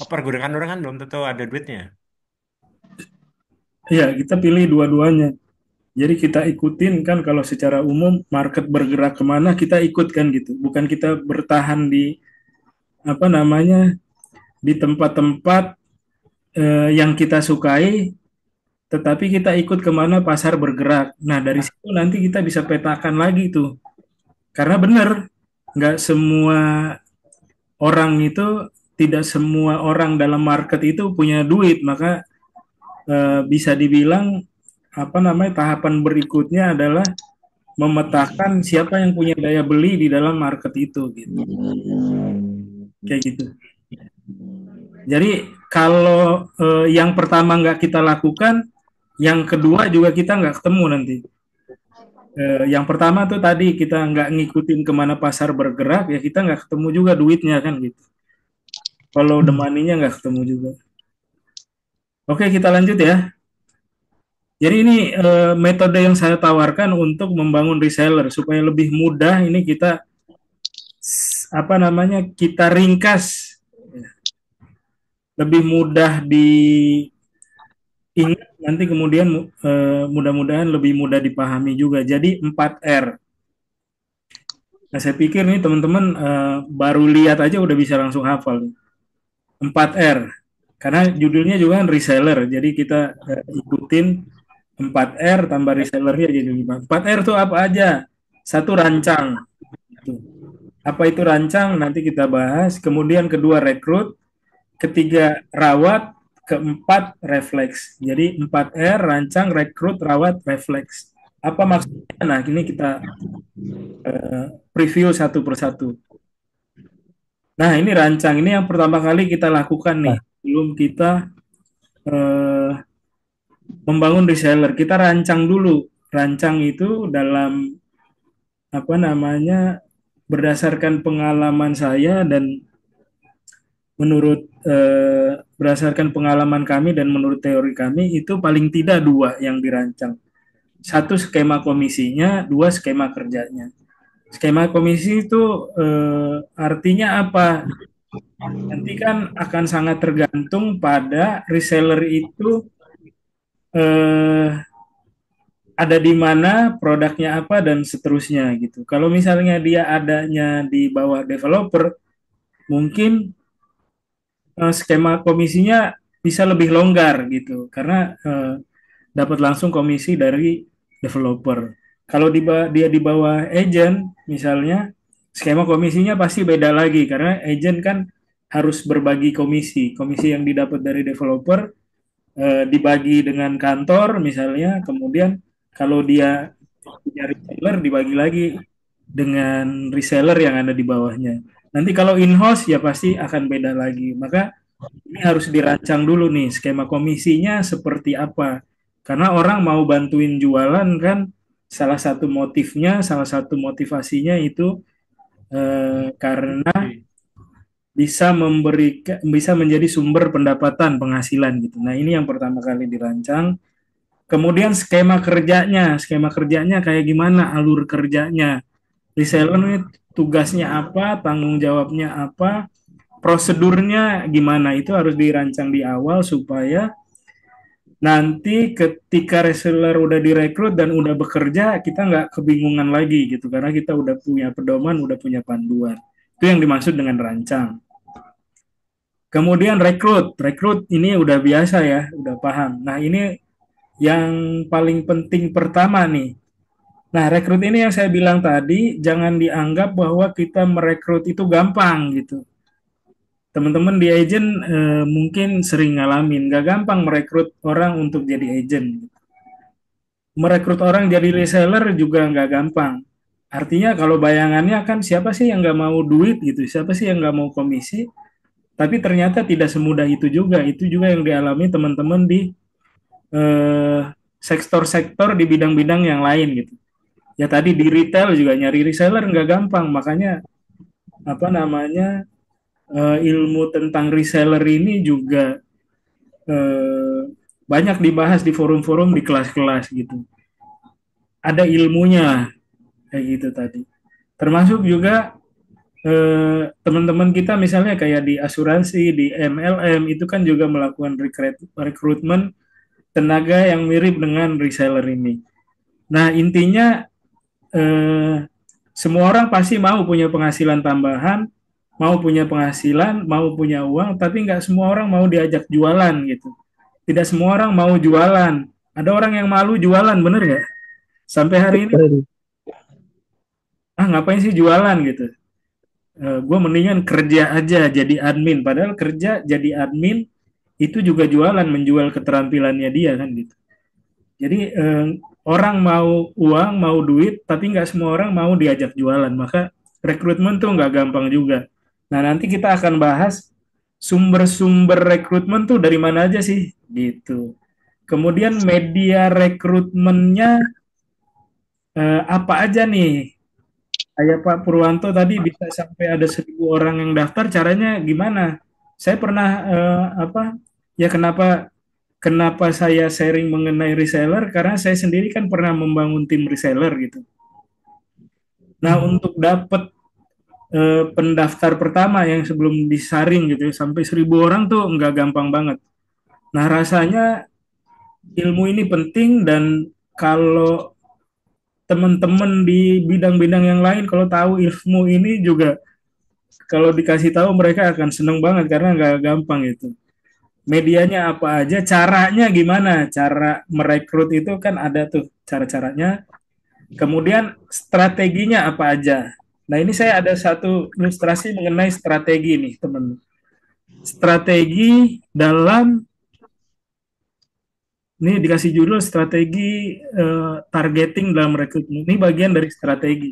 Oh, pergerakan orang kan belum tentu ada duitnya. ya, kita pilih dua-duanya. Jadi kita ikutin kan, kalau secara umum market bergerak kemana kita ikutkan gitu. Bukan kita bertahan di apa namanya, di tempat-tempat yang kita sukai, tetapi kita ikut kemana pasar bergerak. Nah, dari situ nanti kita bisa petakan lagi tuh. Karena benar, nggak semua orang itu, tidak semua orang dalam market itu punya duit. Maka bisa dibilang apa namanya, tahapan berikutnya adalah memetakan siapa yang punya daya beli di dalam market itu gitu. Kayak gitu. Jadi kalau yang pertama nggak kita lakukan, yang kedua juga kita nggak ketemu nanti. Yang pertama tuh tadi kita nggak ngikutin kemana pasar bergerak, ya kita nggak ketemu juga duitnya kan gitu. Kalau the money-nya nggak ketemu juga. Oke, kita lanjut ya. Jadi ini metode yang saya tawarkan untuk membangun reseller supaya lebih mudah. Ini kita apa namanya, kita ringkas, lebih mudah diingat, nanti kemudian mudah-mudahan lebih mudah dipahami juga. Jadi 4R. Nah, saya pikir nih teman-teman baru lihat aja udah bisa langsung hafal. 4R. Karena judulnya juga kan reseller. Jadi kita ikutin 4R tambah resellernya jadi 5. 4R itu apa aja? Satu, rancang. Apa itu rancang? Nanti kita bahas. Kemudian kedua, rekrut. Ketiga, rawat. Keempat, refleks. Jadi 4R, rancang, rekrut, rawat, refleks. Apa maksudnya? Nah, ini kita preview satu persatu. Nah, ini rancang. Ini yang pertama kali kita lakukan nih. Sebelum kita eh, membangun reseller, kita rancang dulu. Rancang itu dalam apa namanya, berdasarkan pengalaman saya dan berdasarkan pengalaman kami dan menurut teori kami, itu paling tidak dua yang dirancang. satu skema komisinya, dua skema kerjanya. Skema komisi itu artinya apa? Nanti kan akan sangat tergantung pada reseller itu eh, ada di mana, produknya apa, dan seterusnya gitu. Kalau misalnya dia adanya di bawah developer, mungkin skema komisinya bisa lebih longgar gitu, karena dapat langsung komisi dari developer. Kalau dia di bawah agent, misalnya, skema komisinya pasti beda lagi, karena agent kan harus berbagi komisi. Komisi yang didapat dari developer dibagi dengan kantor misalnya, kemudian kalau dia punya reseller dibagi lagi dengan reseller yang ada di bawahnya. Nanti kalau in-house ya pasti akan beda lagi. Maka ini harus dirancang dulu nih skema komisinya seperti apa. Karena orang mau bantuin jualan kan, salah satu motifnya, salah satu motivasinya itu karena bisa menjadi sumber pendapatan penghasilan gitu. Nah, ini yang pertama kali dirancang. Kemudian skema kerjanya kayak gimana, alur kerjanya. Reseller ini tugasnya apa, tanggung jawabnya apa, prosedurnya gimana, itu harus dirancang di awal supaya nanti ketika reseller udah direkrut dan udah bekerja, kita nggak kebingungan lagi gitu, karena kita udah punya pedoman, udah punya panduan. Itu yang dimaksud dengan rancang. Kemudian rekrut ini udah biasa ya, udah paham. Nah, ini yang paling penting pertama nih. Nah, rekrut ini yang saya bilang tadi, jangan dianggap bahwa kita merekrut itu gampang gitu. Teman-teman di agent mungkin sering ngalamin, gak gampang merekrut orang untuk jadi agent. Merekrut orang jadi reseller juga nggak gampang. Artinya kalau bayangannya kan siapa sih yang nggak mau duit gitu, siapa sih yang nggak mau komisi, tapi ternyata tidak semudah itu juga. Itu juga yang dialami teman-teman di eh, sektor-sektor di bidang-bidang yang lain gitu. Ya tadi di retail juga nyari reseller nggak gampang, makanya apa namanya ilmu tentang reseller ini juga eh, banyak dibahas di forum-forum di kelas-kelas gitu. Ada ilmunya kayak gitu tadi. Termasuk juga teman-teman kita misalnya kayak di asuransi, di MLM itu kan juga melakukan rekrutmen tenaga yang mirip dengan reseller ini. Nah, intinya eh, semua orang pasti mau punya penghasilan tambahan, mau punya penghasilan, mau punya uang, tapi nggak semua orang mau diajak jualan gitu. Tidak semua orang mau jualan. Ada orang yang malu jualan, bener nggak? Sampai hari ini, Betul. ngapain sih jualan gitu? Gue mendingan kerja aja jadi admin. Padahal kerja jadi admin itu juga jualan, menjual keterampilannya dia kan gitu. Jadi orang mau uang, mau duit, tapi nggak semua orang mau diajak jualan. Maka rekrutmen tuh nggak gampang juga. Nah, nanti kita akan bahas sumber-sumber rekrutmen tuh dari mana aja sih, gitu. Kemudian media rekrutmennya apa aja nih? Kayak Pak Purwanto tadi bisa sampai ada 1.000 orang yang daftar, caranya gimana? Saya pernah apa? Ya kenapa kenapa saya sharing mengenai reseller? Karena saya sendiri kan pernah membangun tim reseller gitu. Nah, untuk dapat pendaftar pertama yang sebelum disaring gitu ya, sampai 1.000 orang tuh nggak gampang banget. Nah, rasanya ilmu ini penting, dan kalau teman-teman di bidang-bidang yang lain kalau tahu ilmu ini juga, kalau dikasih tahu mereka akan seneng banget karena nggak gampang itu. Medianya apa aja, caranya gimana, cara merekrut itu kan ada tuh cara-caranya. Kemudian strateginya apa aja. Nah, ini saya ada satu ilustrasi mengenai strategi nih, teman. Strategi dalam, ini dikasih judul strategi targeting dalam rekrutmen. Ini bagian dari strategi.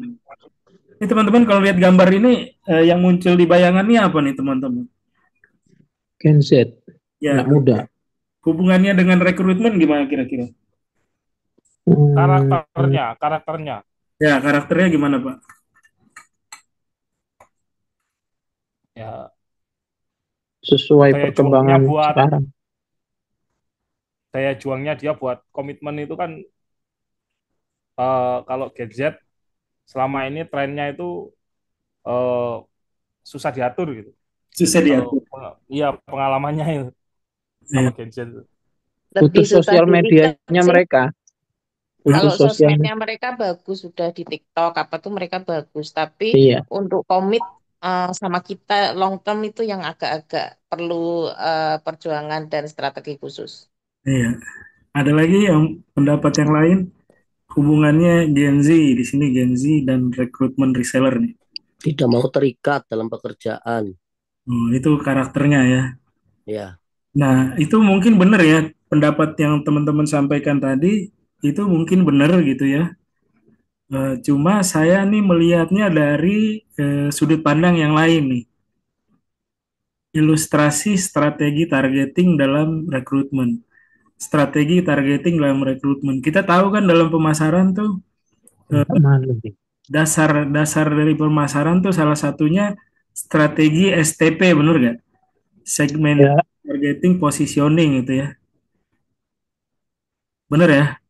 Ini teman-teman kalau lihat gambar ini yang muncul di bayangan ini apa nih teman-teman? Gen Z, Ya, anak muda. hubungannya dengan rekrutmen gimana kira-kira? Karakternya. Ya, karakternya gimana, Pak? Ya, Sesuai daya juangnya perkembangan buat sekarang. daya juangnya dia buat komitmen itu kan kalau Gen Z selama ini trennya itu eh, susah diatur gitu. Susah Kalau diatur. iya pengalamannya itu sama Ya, Gen Z itu. Butuh Lebih susah sosial diikat medianya sih. mereka. Butuh Kalau sosial sosmednya mereka bagus, sudah di TikTok apa tuh mereka bagus, tapi Iya. untuk komit sama kita long term itu yang agak-agak perlu perjuangan dan strategi khusus. iya. Ada lagi yang pendapat yang lain hubungannya Gen Z di sini Gen Z dan rekrutmen reseller nih. Tidak mau terikat dalam pekerjaan. Itu karakternya ya. Ya, Nah, itu mungkin benar ya pendapat yang teman-teman sampaikan tadi itu mungkin benar gitu ya. Cuma saya nih melihatnya dari sudut pandang yang lain nih. Ilustrasi strategi targeting dalam rekrutmen. Strategi targeting dalam rekrutmen. Kita tahu kan dalam pemasaran tuh malu nih. dasar dari pemasaran tuh salah satunya strategi STP, bener gak? Segment Ya, targeting positioning itu ya. Bener ya?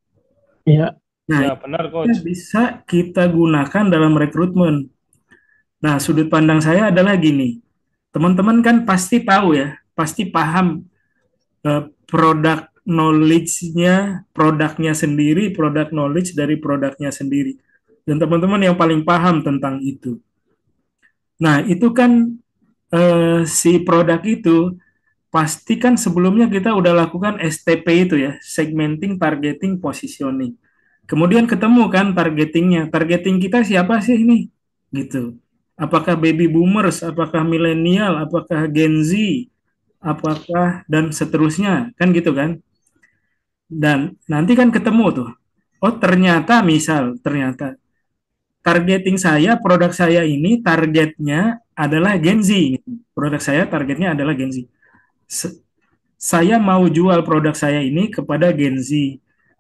ya. Nah, Ya itu benar coach. bisa kita gunakan dalam rekrutmen. Nah, sudut pandang saya adalah gini. Teman-teman kan pasti tahu ya, pasti paham produk knowledge-nya, produknya sendiri, produk knowledge dari produknya sendiri. Dan teman-teman yang paling paham tentang itu. Nah, itu kan si produk itu pasti kan sebelumnya kita udah lakukan STP itu ya, segmenting, targeting, positioning. Kemudian ketemu kan targetingnya. Targeting kita siapa sih ini? Gitu. Apakah baby boomers, apakah milenial, apakah Gen Z, apakah dan seterusnya, kan gitu kan? Dan nanti kan ketemu tuh. Oh, ternyata targeting saya, produk saya ini targetnya adalah Gen Z. Produk saya targetnya adalah Gen Z. Saya mau jual produk saya ini kepada Gen Z.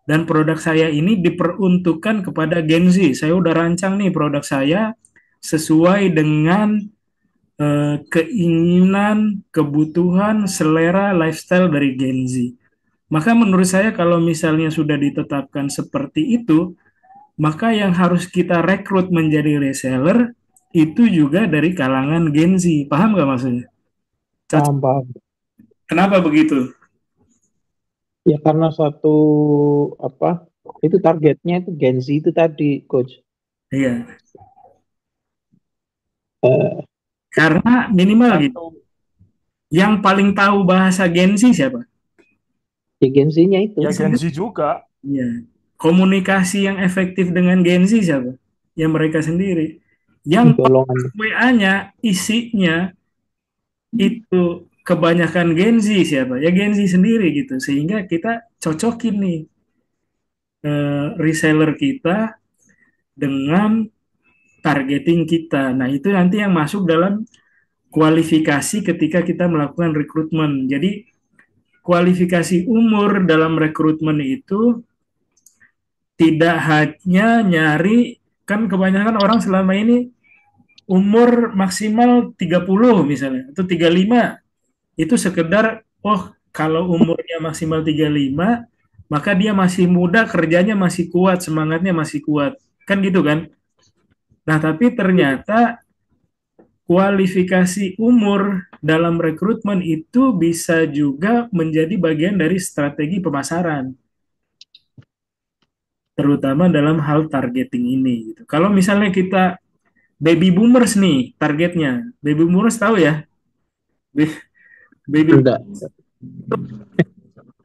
Dan produk saya ini diperuntukkan kepada Gen Z. Saya udah rancang nih produk saya sesuai dengan keinginan, kebutuhan, selera, lifestyle dari Gen Z. Maka menurut saya kalau misalnya sudah ditetapkan seperti itu, maka yang harus kita rekrut menjadi reseller itu juga dari kalangan Gen Z. Paham nggak maksudnya? Paham, paham. Kenapa begitu? Ya karena satu apa itu targetnya itu Gen Z itu tadi, coach. Iya, Eh, karena minimal gitu. Satu Yang paling tahu bahasa Gen Z siapa? ya Gen Z-nya itu. ya Gen Z juga. Iya. Komunikasi yang efektif dengan Gen Z siapa? Ya mereka sendiri. Yang Golongan. WA-nya isinya itu kebanyakan Gen Z siapa? Ya Gen Z sendiri gitu. Sehingga kita cocokin nih reseller kita dengan targeting kita. Nah, itu nanti yang masuk dalam kualifikasi ketika kita melakukan rekrutmen. Jadi, kualifikasi umur dalam rekrutmen itu tidak hanya nyari, kan kebanyakan orang selama ini umur maksimal 30 misalnya, atau 35. Itu sekedar, oh kalau umurnya maksimal 35, maka dia masih muda, kerjanya masih kuat, semangatnya masih kuat. Kan gitu kan? Nah, tapi ternyata kualifikasi umur dalam rekrutmen itu bisa juga menjadi bagian dari strategi pemasaran, terutama dalam hal targeting ini. Gitu. Kalau misalnya kita baby boomers nih targetnya, baby boomers tahu ya, baby Enggak.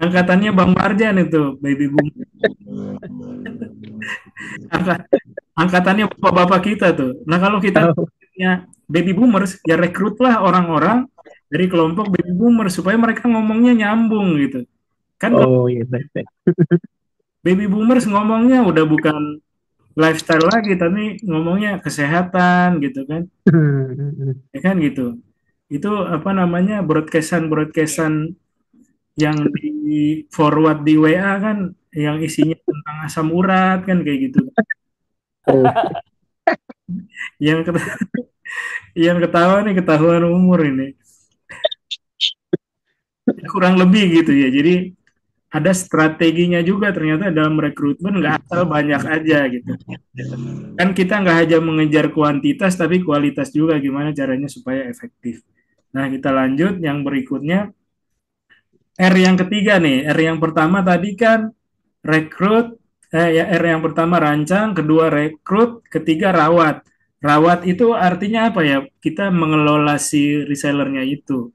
angkatannya Bang Marjan itu baby boomers, angkatannya bapak-bapak kita tuh. Nah kalau kita Oh, targetnya baby boomers, ya rekrutlah orang-orang dari kelompok baby boomers supaya mereka ngomongnya nyambung gitu. Kan oh iya baik, baik. baby boomers ngomongnya udah bukan lifestyle lagi, tapi ngomongnya kesehatan gitu kan. Ya kan gitu. Itu apa namanya broadcastan yang di forward di WA kan yang isinya tentang asam urat kan kayak gitu. Oh, Yang yang ketawa nih ketahuan umur ini. Kurang lebih gitu ya. Jadi ada strateginya juga ternyata dalam rekrutmen, nggak asal banyak aja gitu. Kan kita nggak hanya mengejar kuantitas tapi kualitas juga, gimana caranya supaya efektif. Nah, kita lanjut yang berikutnya. R yang ketiga nih, R yang pertama tadi kan rekrut, ya R yang pertama rancang, kedua rekrut, ketiga rawat. Rawat itu artinya apa ya? Kita mengelola si resellernya itu.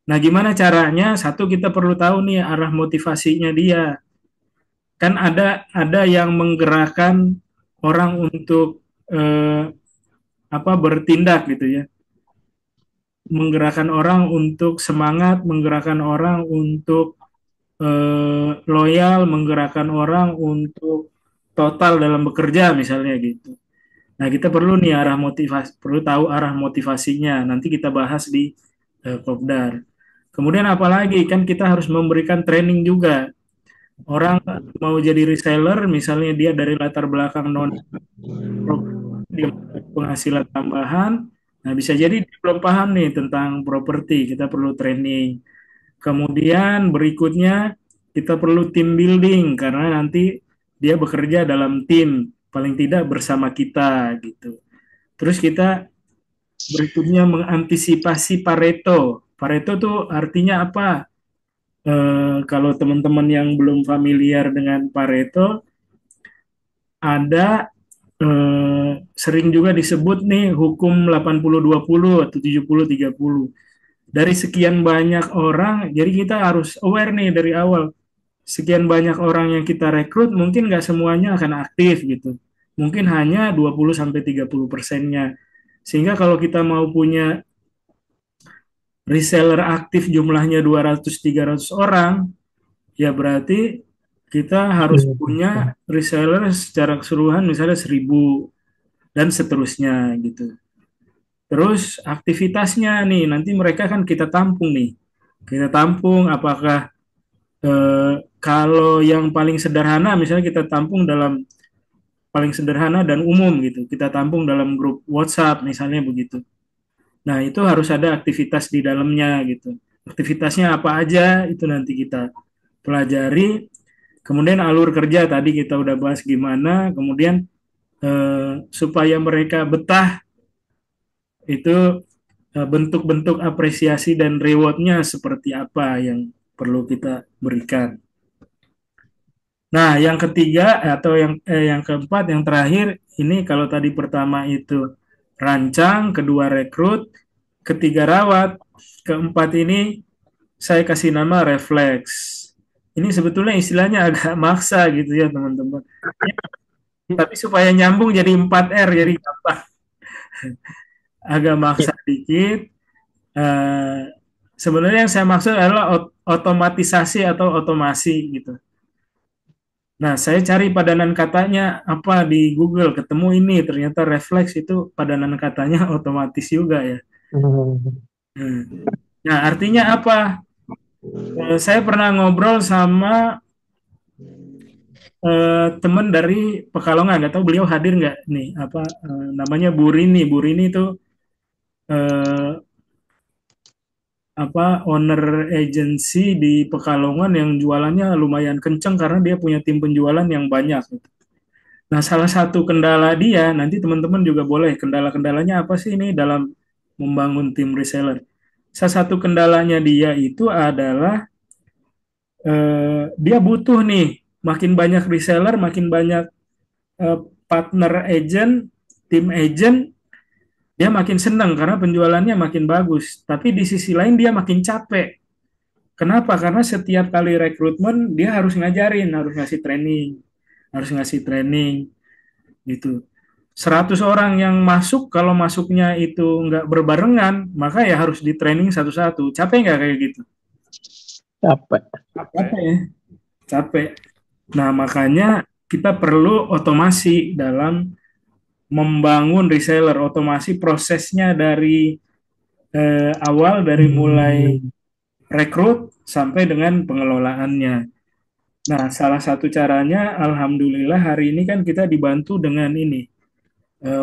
Nah, gimana caranya? Satu, kita perlu tahu nih arah motivasinya dia. Kan ada yang menggerakkan orang untuk bertindak gitu ya. Menggerakkan orang untuk semangat, menggerakkan orang untuk loyal, menggerakkan orang untuk total dalam bekerja misalnya gitu. Nah, kita perlu nih arah motivasi, perlu tahu arah motivasinya. Nanti kita bahas di Kopdar. Kemudian apalagi kan kita harus memberikan training juga. Orang mau jadi reseller, misalnya dia dari latar belakang non dia penghasilan tambahan, nah bisa jadi dia belum paham nih tentang properti. Kita perlu training. Kemudian berikutnya kita perlu team building karena nanti dia bekerja dalam tim, paling tidak bersama kita gitu. Terus kita berikutnya mengantisipasi Pareto. Pareto tuh artinya apa? Kalau teman-teman yang belum familiar dengan Pareto, ada sering juga disebut nih hukum 80-20 atau 70-30. Dari sekian banyak orang, jadi kita harus aware nih dari awal. Sekian banyak orang yang kita rekrut, mungkin nggak semuanya akan aktif gitu. Mungkin hanya 20-30%-nya. Sehingga kalau kita mau punya reseller aktif jumlahnya 200-300 orang, ya berarti kita harus punya reseller secara keseluruhan misalnya 1.000 dan seterusnya gitu. Terus aktivitasnya nih, nanti mereka kan kita tampung nih. Kita tampung apakah kalau yang paling sederhana misalnya kita tampung dalam paling sederhana dan umum gitu. Kita tampung dalam grup WhatsApp misalnya begitu. Nah, itu harus ada aktivitas di dalamnya gitu. Aktivitasnya apa aja itu nanti kita pelajari. Kemudian alur kerja tadi kita udah bahas gimana. Kemudian supaya mereka betah itu bentuk-bentuk apresiasi dan rewardnya seperti apa yang perlu kita berikan. Nah, yang ketiga atau yang keempat, yang terakhir ini kalau tadi pertama itu rancang, kedua rekrut, ketiga rawat, keempat ini saya kasih nama refleks. Ini sebetulnya istilahnya agak maksa gitu ya teman-teman. Tapi supaya nyambung jadi 4R, jadi gampang. Agak maksa dikit. Sebenarnya yang saya maksud adalah otomatisasi atau otomasi gitu. Nah, saya cari padanan katanya apa di Google, ketemu ini, ternyata refleks itu padanan katanya otomatis juga ya. Nah, artinya apa? Saya pernah ngobrol sama teman dari Pekalongan, nggak tahu beliau hadir nggak nih, namanya Bu Rini. Bu Rini itu owner agency di Pekalongan yang jualannya lumayan kenceng karena dia punya tim penjualan yang banyak. Nah, salah satu kendala dia, nanti teman-teman juga boleh, kendala-kendalanya apa sih ini dalam membangun tim reseller. Salah satu kendalanya dia itu adalah dia butuh nih, makin banyak reseller, makin banyak partner agent, tim agent, dia makin senang karena penjualannya makin bagus. Tapi di sisi lain dia makin capek. Kenapa? Karena setiap kali rekrutmen dia harus ngajarin, harus ngasih training gitu. 100 orang yang masuk, kalau masuknya itu nggak berbarengan, maka ya harus di training satu-satu. Capek nggak kayak gitu? Capek. Capek ya? Capek. Nah, makanya kita perlu otomasi dalam membangun reseller. Otomasi prosesnya dari awal, dari mulai rekrut sampai dengan pengelolaannya. Nah, salah satu caranya, alhamdulillah hari ini kan kita dibantu dengan ini,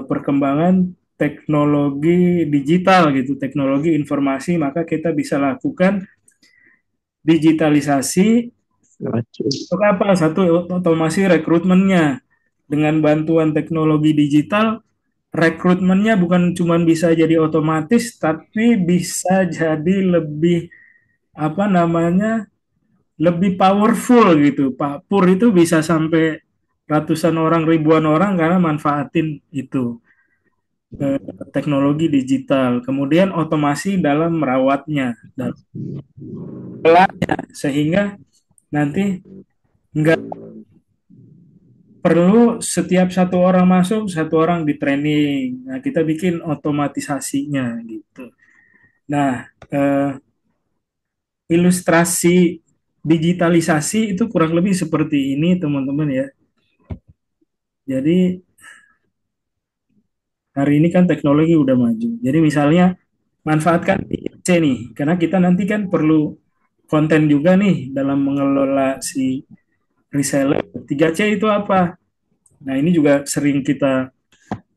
perkembangan teknologi digital gitu, teknologi informasi, maka kita bisa lakukan digitalisasi Maju. Untuk apa? Satu, otomasi rekrutmennya. Dengan bantuan teknologi digital, rekrutmennya bukan cuma bisa jadi otomatis, tapi bisa jadi lebih apa namanya, lebih powerful gitu. Pak Pur itu bisa sampai ratusan orang, ribuan orang karena manfaatin itu eh, teknologi digital. Kemudian otomasi dalam merawatnya, dalam pelanya, sehingga nanti nggak perlu setiap satu orang masuk, satu orang di training. Nah, kita bikin otomatisasinya gitu. Nah, ilustrasi digitalisasi itu kurang lebih seperti ini, teman-teman ya. Jadi hari ini kan teknologi udah maju. Jadi misalnya manfaatkan IC nih, karena kita nanti kan perlu konten juga nih dalam mengelola si reseller. 3C itu apa? Nah, ini juga sering kita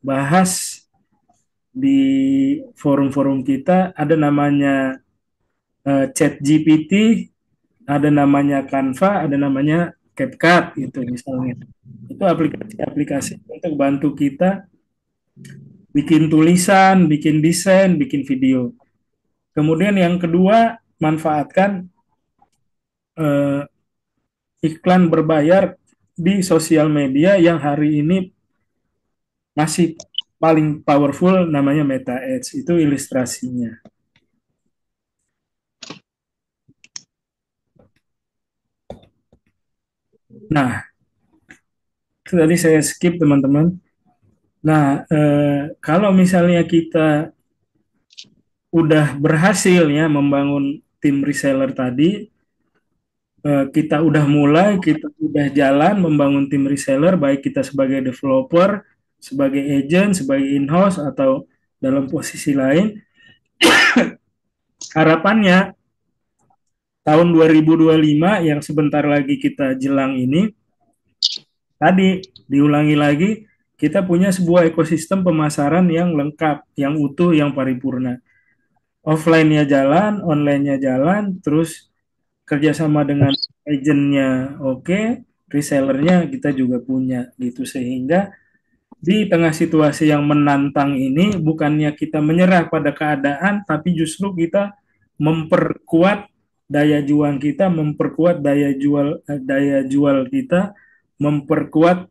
bahas di forum-forum kita. Ada namanya Chat GPT, ada namanya Canva, ada namanya CapCut gitu misalnya. Itu aplikasi-aplikasi untuk bantu kita bikin tulisan, bikin desain, bikin video. Kemudian yang kedua, manfaatkan eh, iklan berbayar di sosial media yang hari ini masih paling powerful, namanya Meta Ads. Itu ilustrasinya. Nah, tadi saya skip teman-teman. Nah, kalau misalnya kita udah berhasil ya membangun tim reseller tadi, kita udah mulai, kita udah jalan membangun tim reseller, baik kita sebagai developer, sebagai agent, sebagai in-house, atau dalam posisi lain. Harapannya tahun 2025 yang sebentar lagi kita jelang ini, tadi diulangi lagi, kita punya sebuah ekosistem pemasaran yang lengkap, yang utuh, yang paripurna. Offline-nya jalan, online-nya jalan, terus kerjasama dengan agentnya oke, resellernya kita juga punya gitu, sehingga di tengah situasi yang menantang ini bukannya kita menyerah pada keadaan, tapi justru kita memperkuat daya juang kita, memperkuat daya jual kita, memperkuat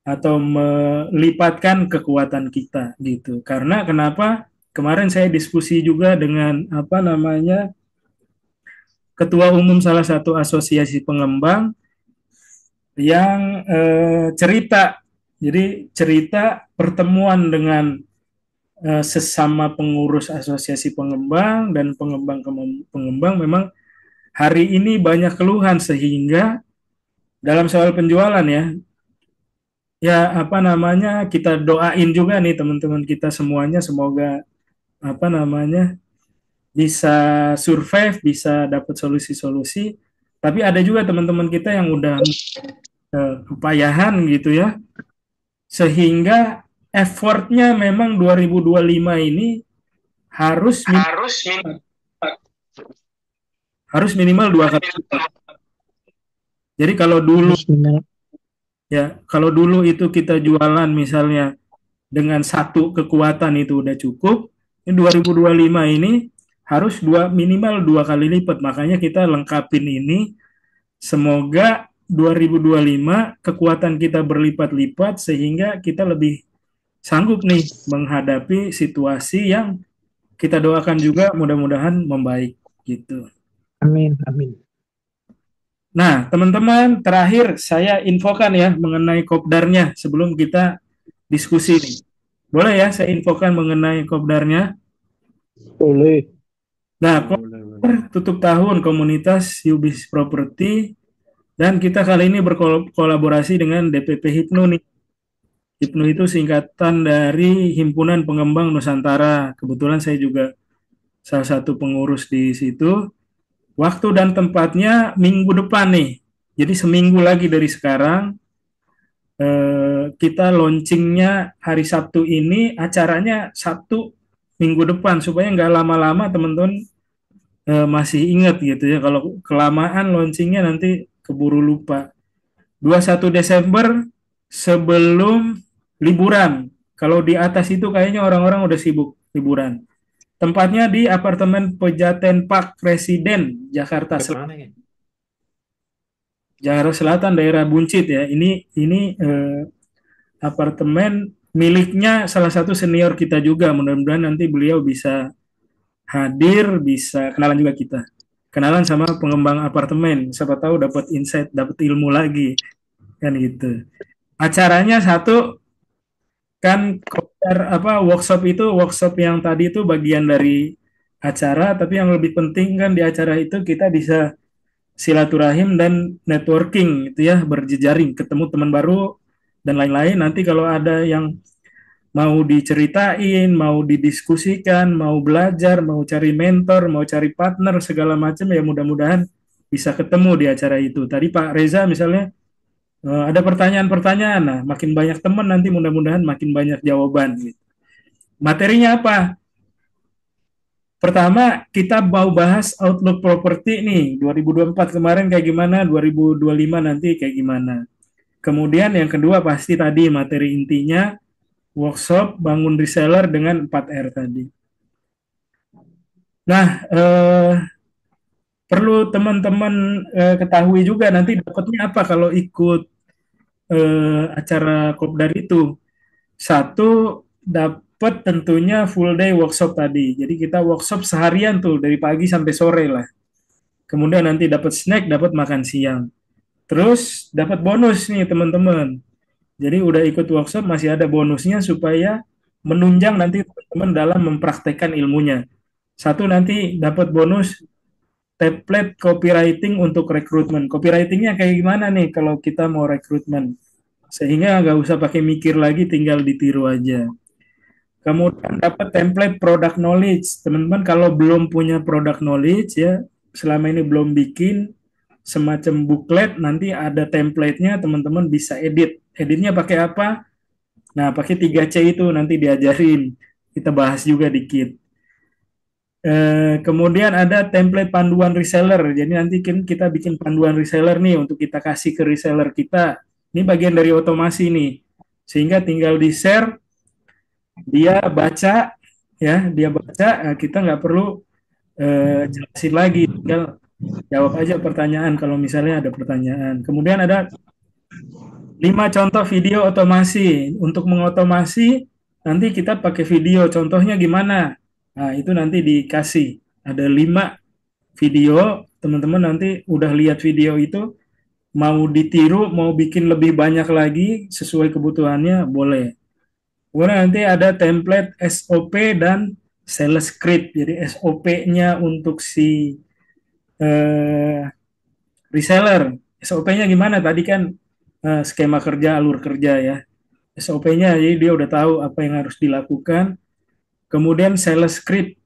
atau melipatkan kekuatan kita gitu. Karena kenapa? Kemarin saya diskusi juga dengan apa namanya ketua umum salah satu asosiasi pengembang yang cerita. Jadi cerita pertemuan dengan sesama pengurus asosiasi pengembang dan pengembang memang hari ini banyak keluhan, sehingga dalam soal penjualan ya apa namanya, kita doain juga nih teman-teman kita semuanya, semoga apa namanya bisa survive, bisa dapat solusi-solusi. Tapi ada juga teman-teman kita yang udah kepayahan gitu ya, sehingga effortnya memang 2025 ini harus harus minimal 2 kali lipat. Jadi kalau dulu itu kita jualan misalnya dengan satu kekuatan itu udah cukup, ini 2025 ini harus minimal 2 kali lipat. Makanya kita lengkapin ini. Semoga 2025 kekuatan kita berlipat-lipat sehingga kita lebih sanggup nih menghadapi situasi yang kita doakan juga mudah-mudahan membaik gitu. Amin, amin. Nah, teman-teman, terakhir saya infokan ya mengenai kopdarnya sebelum kita diskusi nih. Boleh ya saya infokan mengenai kopdarnya? Boleh. Nah, tutup tahun komunitas Yubis Property, dan kita kali ini berkolaborasi dengan DPP Hipnu nih. Hipnu itu singkatan dari Himpunan Pengembang Nusantara. Kebetulan saya juga salah satu pengurus di situ. Waktu dan tempatnya minggu depan nih. Jadi seminggu lagi dari sekarang kita launchingnya hari Sabtu ini, acaranya Sabtu minggu depan, supaya nggak lama-lama teman-teman masih ingat gitu ya. Kalau kelamaan launchingnya nanti keburu lupa. 21 Desember sebelum liburan. Kalau di atas itu kayaknya orang-orang udah sibuk liburan. Tempatnya di apartemen Pejaten Park Residen, Jakarta Ke Selatan. mana ya? Jakarta Selatan, daerah Buncit ya. Ini apartemen miliknya salah satu senior kita juga. Mudah-mudahan nanti beliau bisa hadir, bisa kenalan juga kita. Kenalan sama pengembang apartemen, siapa tahu dapat insight, dapat ilmu lagi kan gitu. Acaranya satu kan workshop yang tadi itu bagian dari acara, tapi yang lebih penting kan di acara itu kita bisa silaturahim dan networking gitu ya, berjejaring, ketemu teman baru dan lain-lain. Nanti kalau ada yang mau diceritain, mau didiskusikan, mau belajar, mau cari mentor, mau cari partner segala macam ya mudah-mudahan bisa ketemu di acara itu. Tadi Pak Reza misalnya ada pertanyaan-pertanyaan, nah makin banyak teman nanti mudah-mudahan makin banyak jawaban. Gitu. Materinya apa? Pertama, kita mau bahas outlook properti nih, 2024 kemarin kayak gimana, 2025 nanti kayak gimana. Kemudian yang kedua pasti tadi materi intinya, workshop bangun reseller dengan 4R tadi. Nah, perlu teman-teman ketahui juga nanti dapatnya apa kalau ikut acara Kopdar itu. Satu, dapat tentunya full day workshop tadi. Jadi kita workshop seharian tuh dari pagi sampai sore lah. Kemudian nanti dapat snack, dapat makan siang. Terus dapat bonus nih teman-teman. Jadi udah ikut workshop masih ada bonusnya supaya menunjang nanti teman-teman dalam mempraktekkan ilmunya. Satu nanti dapat bonus template copywriting untuk rekrutmen. Copywritingnya kayak gimana nih kalau kita mau rekrutmen? Sehingga nggak usah pakai mikir lagi, tinggal ditiru aja. Kemudian dapat template product knowledge. Teman-teman kalau belum punya product knowledge ya, selama ini belum bikin semacam booklet, nanti ada template-nya, teman-teman bisa edit. Editnya pakai apa? Nah, pakai 3C itu nanti diajarin. Kita bahas juga dikit. Kemudian ada template panduan reseller. Jadi nanti kita bikin panduan reseller nih untuk kita kasih ke reseller kita. Ini bagian dari otomasi nih. Sehingga tinggal di-share, dia baca, ya, kita nggak perlu jelasin lagi, tinggal jawab aja pertanyaan kalau misalnya ada pertanyaan. Kemudian ada 5 contoh video otomasi. Untuk mengotomasi, nanti kita pakai video. Contohnya gimana? Nah, itu nanti dikasih. Ada 5 video. Teman-teman nanti udah lihat video itu, mau ditiru, mau bikin lebih banyak lagi, sesuai kebutuhannya, boleh. Kemudian nanti ada template SOP dan sales script. Jadi SOP-nya untuk si reseller. SOP-nya gimana? Tadi kan skema kerja, alur kerja ya. SOP-nya, jadi dia udah tahu apa yang harus dilakukan. Kemudian sales script.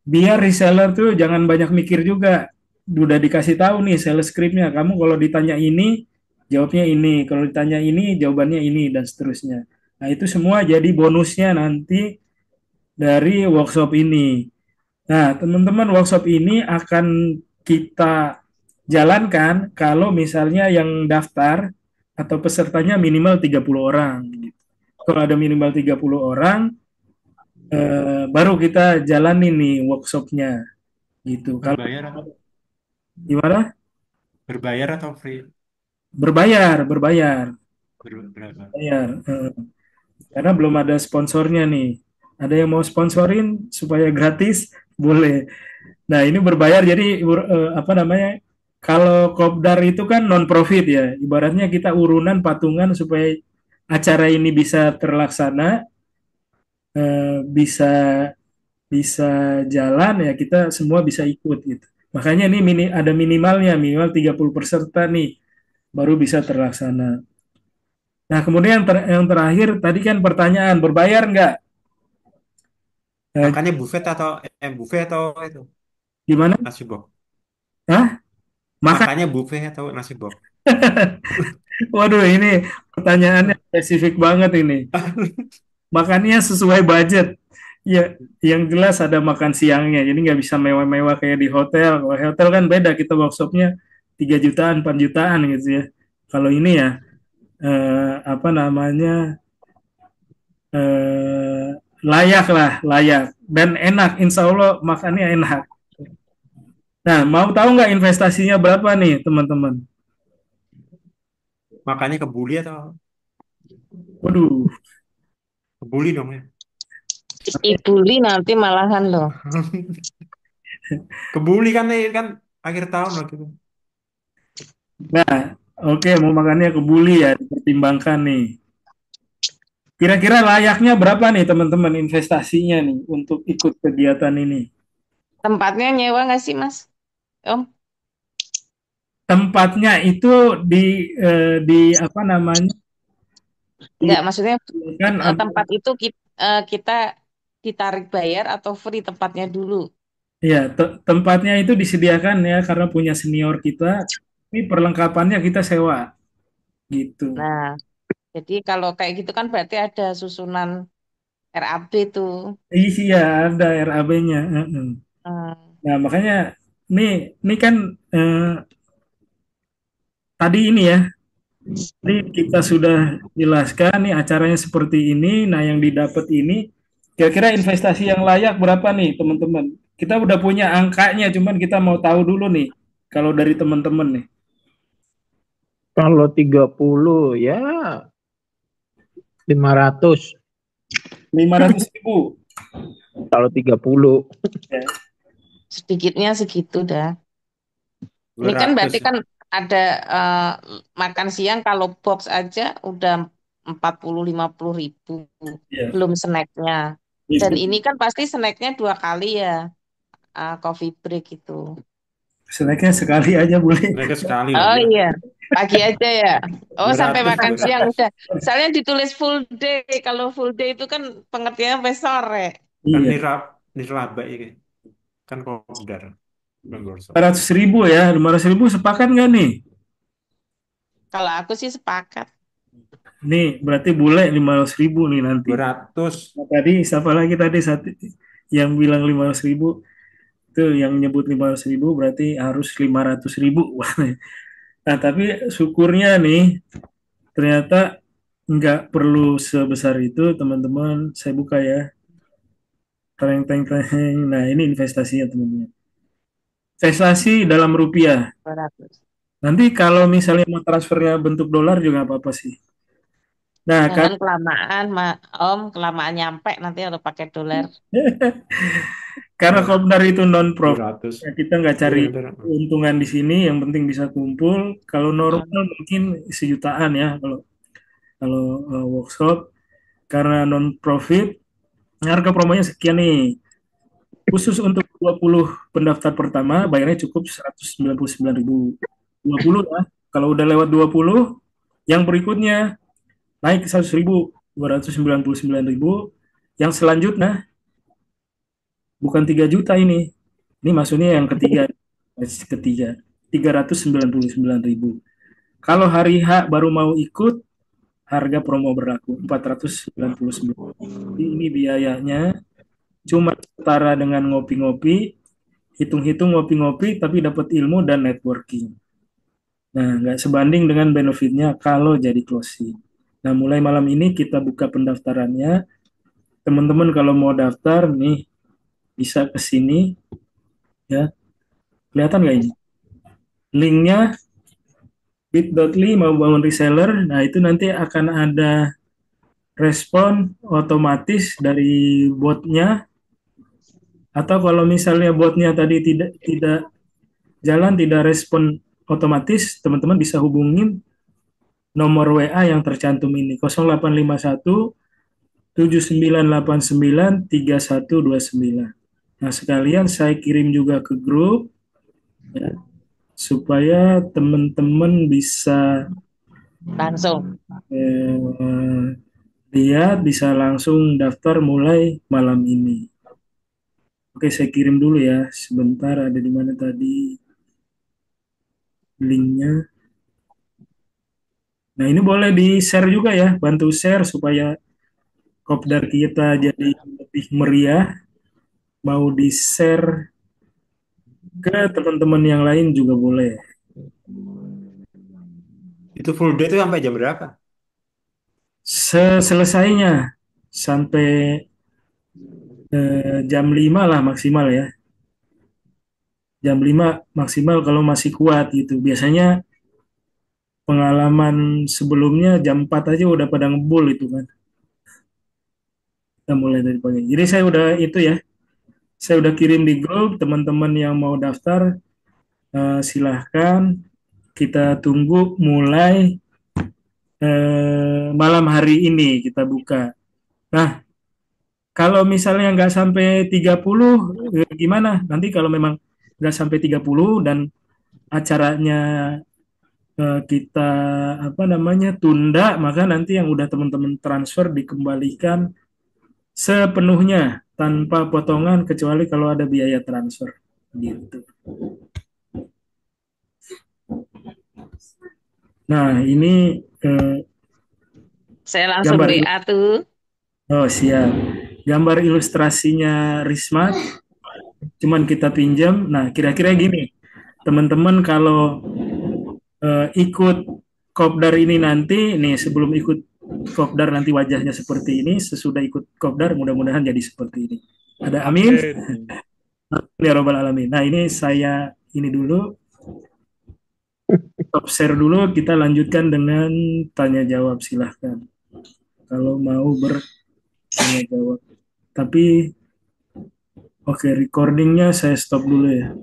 Biar reseller tuh jangan banyak mikir juga. Udah dikasih tahu nih sales script-nya. Kamu kalau ditanya ini, jawabnya ini. Kalau ditanya ini, jawabannya ini, dan seterusnya. Nah, itu semua jadi bonusnya nanti dari workshop ini. Nah, teman-teman, workshop ini akan kita jalankan kalau misalnya yang daftar atau pesertanya minimal 30 orang. Kalau ada minimal 30 orang, baru kita jalanin nih workshopnya. Gitu. Kalau gimana? Berbayar atau free? Berbayar. Berapa? Bayar. Karena belum ada sponsornya nih. Ada yang mau sponsorin supaya gratis, boleh. Nah, ini berbayar jadi apa namanya? Kalau Kopdar itu kan non profit ya. Ibaratnya kita urunan patungan supaya acara ini bisa terlaksana, bisa jalan ya, kita semua bisa ikut gitu. Makanya ini ada minimalnya, minimal 30 peserta nih baru bisa terlaksana. Nah, kemudian yang terakhir tadi kan pertanyaan, berbayar nggak? Makannya buffet atau itu? Gimana? Nasi box. Hah? Makannya buffet atau nasi box? Waduh, ini pertanyaannya spesifik banget ini. Makannya sesuai budget. Ya, yang jelas ada makan siangnya, jadi nggak bisa mewah-mewah kayak di hotel. Kalau hotel kan beda, kita workshopnya 3 jutaan, 4 jutaan gitu ya. Kalau ini ya apa namanya eh, layak lah, layak dan enak. Insya Allah makannya enak. Nah, mau tahu nggak investasinya berapa nih teman-teman? Makanya kebuli atau Waduh, kebuli dong ya. Dibully nanti malahan loh. Kebuli kan akhir tahun lah gitu. nah oke mau makannya kebuli ya, dipertimbangkan nih. Kira-kira layaknya berapa nih teman-teman investasinya nih untuk ikut kegiatan ini? Tempatnya nyewa nggak sih Mas? Om? Tempatnya itu di apa namanya? Di Nggak, maksudnya kan tempat itu kita ditarik bayar atau free tempatnya dulu. ya tempatnya itu disediakan ya karena punya senior kita. Ini perlengkapannya kita sewa gitu. Nah, jadi kalau kayak gitu kan berarti ada susunan RAB tuh. Iya ada RAB-nya. Hmm. Nah makanya nih ini kan eh, tadi ini ya. Tadi kita sudah jelaskan nih acaranya seperti ini. Nah yang didapat ini kira-kira investasi yang layak berapa nih teman-teman? Kita udah punya angkanya, cuman kita mau tahu dulu nih kalau dari teman-teman nih. Kalau 30 ya 500. 500.000. Kalau 30 Ya. Sedikitnya segitu dah. Ini kan 200 berarti ya. kan ada makan siang kalau box aja udah 40-50 ribu. Ya. Belum snacknya. Dan Itu. ini kan pasti snacknya 2 kali ya. Coffee break itu. Snacknya sekali aja boleh. Mereka sekali lah Oh ya. iya, pagi aja ya. Oh, sampai 200 makan siang 200. udah. Soalnya ditulis full day. Kalau full day itu kan pengertiannya sampai sore. Kan Iya. nirlaba ya. Kan kopdar. Bukan Borso. 500.000 ya, 500.000 sepakat nggak nih? Kalau aku sih sepakat. Nih berarti bule 500.000 nih nanti. 200. Nah, tadi siapa lagi tadi satu yang bilang 500.000 itu yang nyebut 500.000 berarti harus 500.000. Nah tapi syukurnya nih ternyata nggak perlu sebesar itu teman-teman. Saya buka ya. Teng teng teng. Nah ini investasinya teman-teman. Investasi dalam rupiah. 200. Nanti kalau misalnya mau transfernya bentuk dolar juga nggak apa-apa sih. Nah kan Jangan kelamaan, Om. Kelamaan nyampe nanti harus pakai dolar. karena Kopdar itu non profit, 200. ya kita nggak Iya cari bener. keuntungan di sini, yang penting bisa kumpul. Kalau normal Hmm. mungkin sejutaan ya kalau kalau workshop karena non profit harga promonya sekian nih. Khusus untuk 20 pendaftar pertama bayarnya cukup 199.000. 20 ya. Kalau udah lewat 20 yang berikutnya naik ke 100.000, 299.000. Yang selanjutnya bukan 3 juta ini. Ini maksudnya yang ketiga, ketiga 399.000. Kalau hari H baru mau ikut, harga promo berlaku 499. Jadi ini biayanya cuma setara dengan ngopi-ngopi, hitung-hitung ngopi-ngopi tapi dapat ilmu dan networking. Nah, nggak sebanding dengan benefitnya kalau jadi closing. Nah, mulai malam ini kita buka pendaftarannya. Teman-teman kalau mau daftar nih bisa ke sini ya. Kelihatan nggak ini? Linknya bit.ly mau bangun reseller. Nah, itu nanti akan ada respon otomatis dari botnya. Atau kalau misalnya botnya tadi tidak tidak jalan, tidak respon otomatis, teman-teman bisa hubungin nomor WA yang tercantum ini 0851 7989 3129. Nah, sekalian saya kirim juga ke grup ya, supaya teman-teman bisa Langsung. eh, lihat, bisa langsung daftar mulai malam ini. Oke, saya kirim dulu ya. Sebentar, ada di mana tadi linknya. Nah, ini boleh di-share juga ya, bantu share supaya kopdar kita jadi lebih meriah. Mau di-share ke teman-teman yang lain juga boleh. Itu full day itu sampai jam berapa? Selesainya sampai jam 5 lah maksimal ya. Jam 5 maksimal kalau masih kuat gitu. Biasanya pengalaman sebelumnya jam 4 aja udah pada ngebul itu kan. Kita mulai dari pagi. Jadi saya udah itu ya, saya udah kirim di grup teman-teman yang mau daftar, silahkan kita tunggu mulai malam hari ini kita buka. Nah, kalau misalnya nggak sampai 30, gimana? Nanti kalau memang nggak sampai 30 dan acaranya kita apa namanya tunda, maka nanti yang udah teman-teman transfer dikembalikan sepenuhnya tanpa potongan kecuali kalau ada biaya transfer gitu. Nah, ini Saya langsung gambar WA tuh. oh siap. Gambar ilustrasinya Risma cuman kita pinjam. Nah, kira-kira gini. Teman-teman kalau ikut kopdar ini nanti nih sebelum ikut kopdar nanti wajahnya seperti ini, sesudah ikut kopdar mudah-mudahan jadi seperti ini. Ada amin. Ya robbal alamin. Nah, ini saya ini dulu stop share dulu, kita lanjutkan dengan tanya jawab silahkan. Kalau mau bertanya jawab. Tapi oke, recordingnya saya stop dulu ya.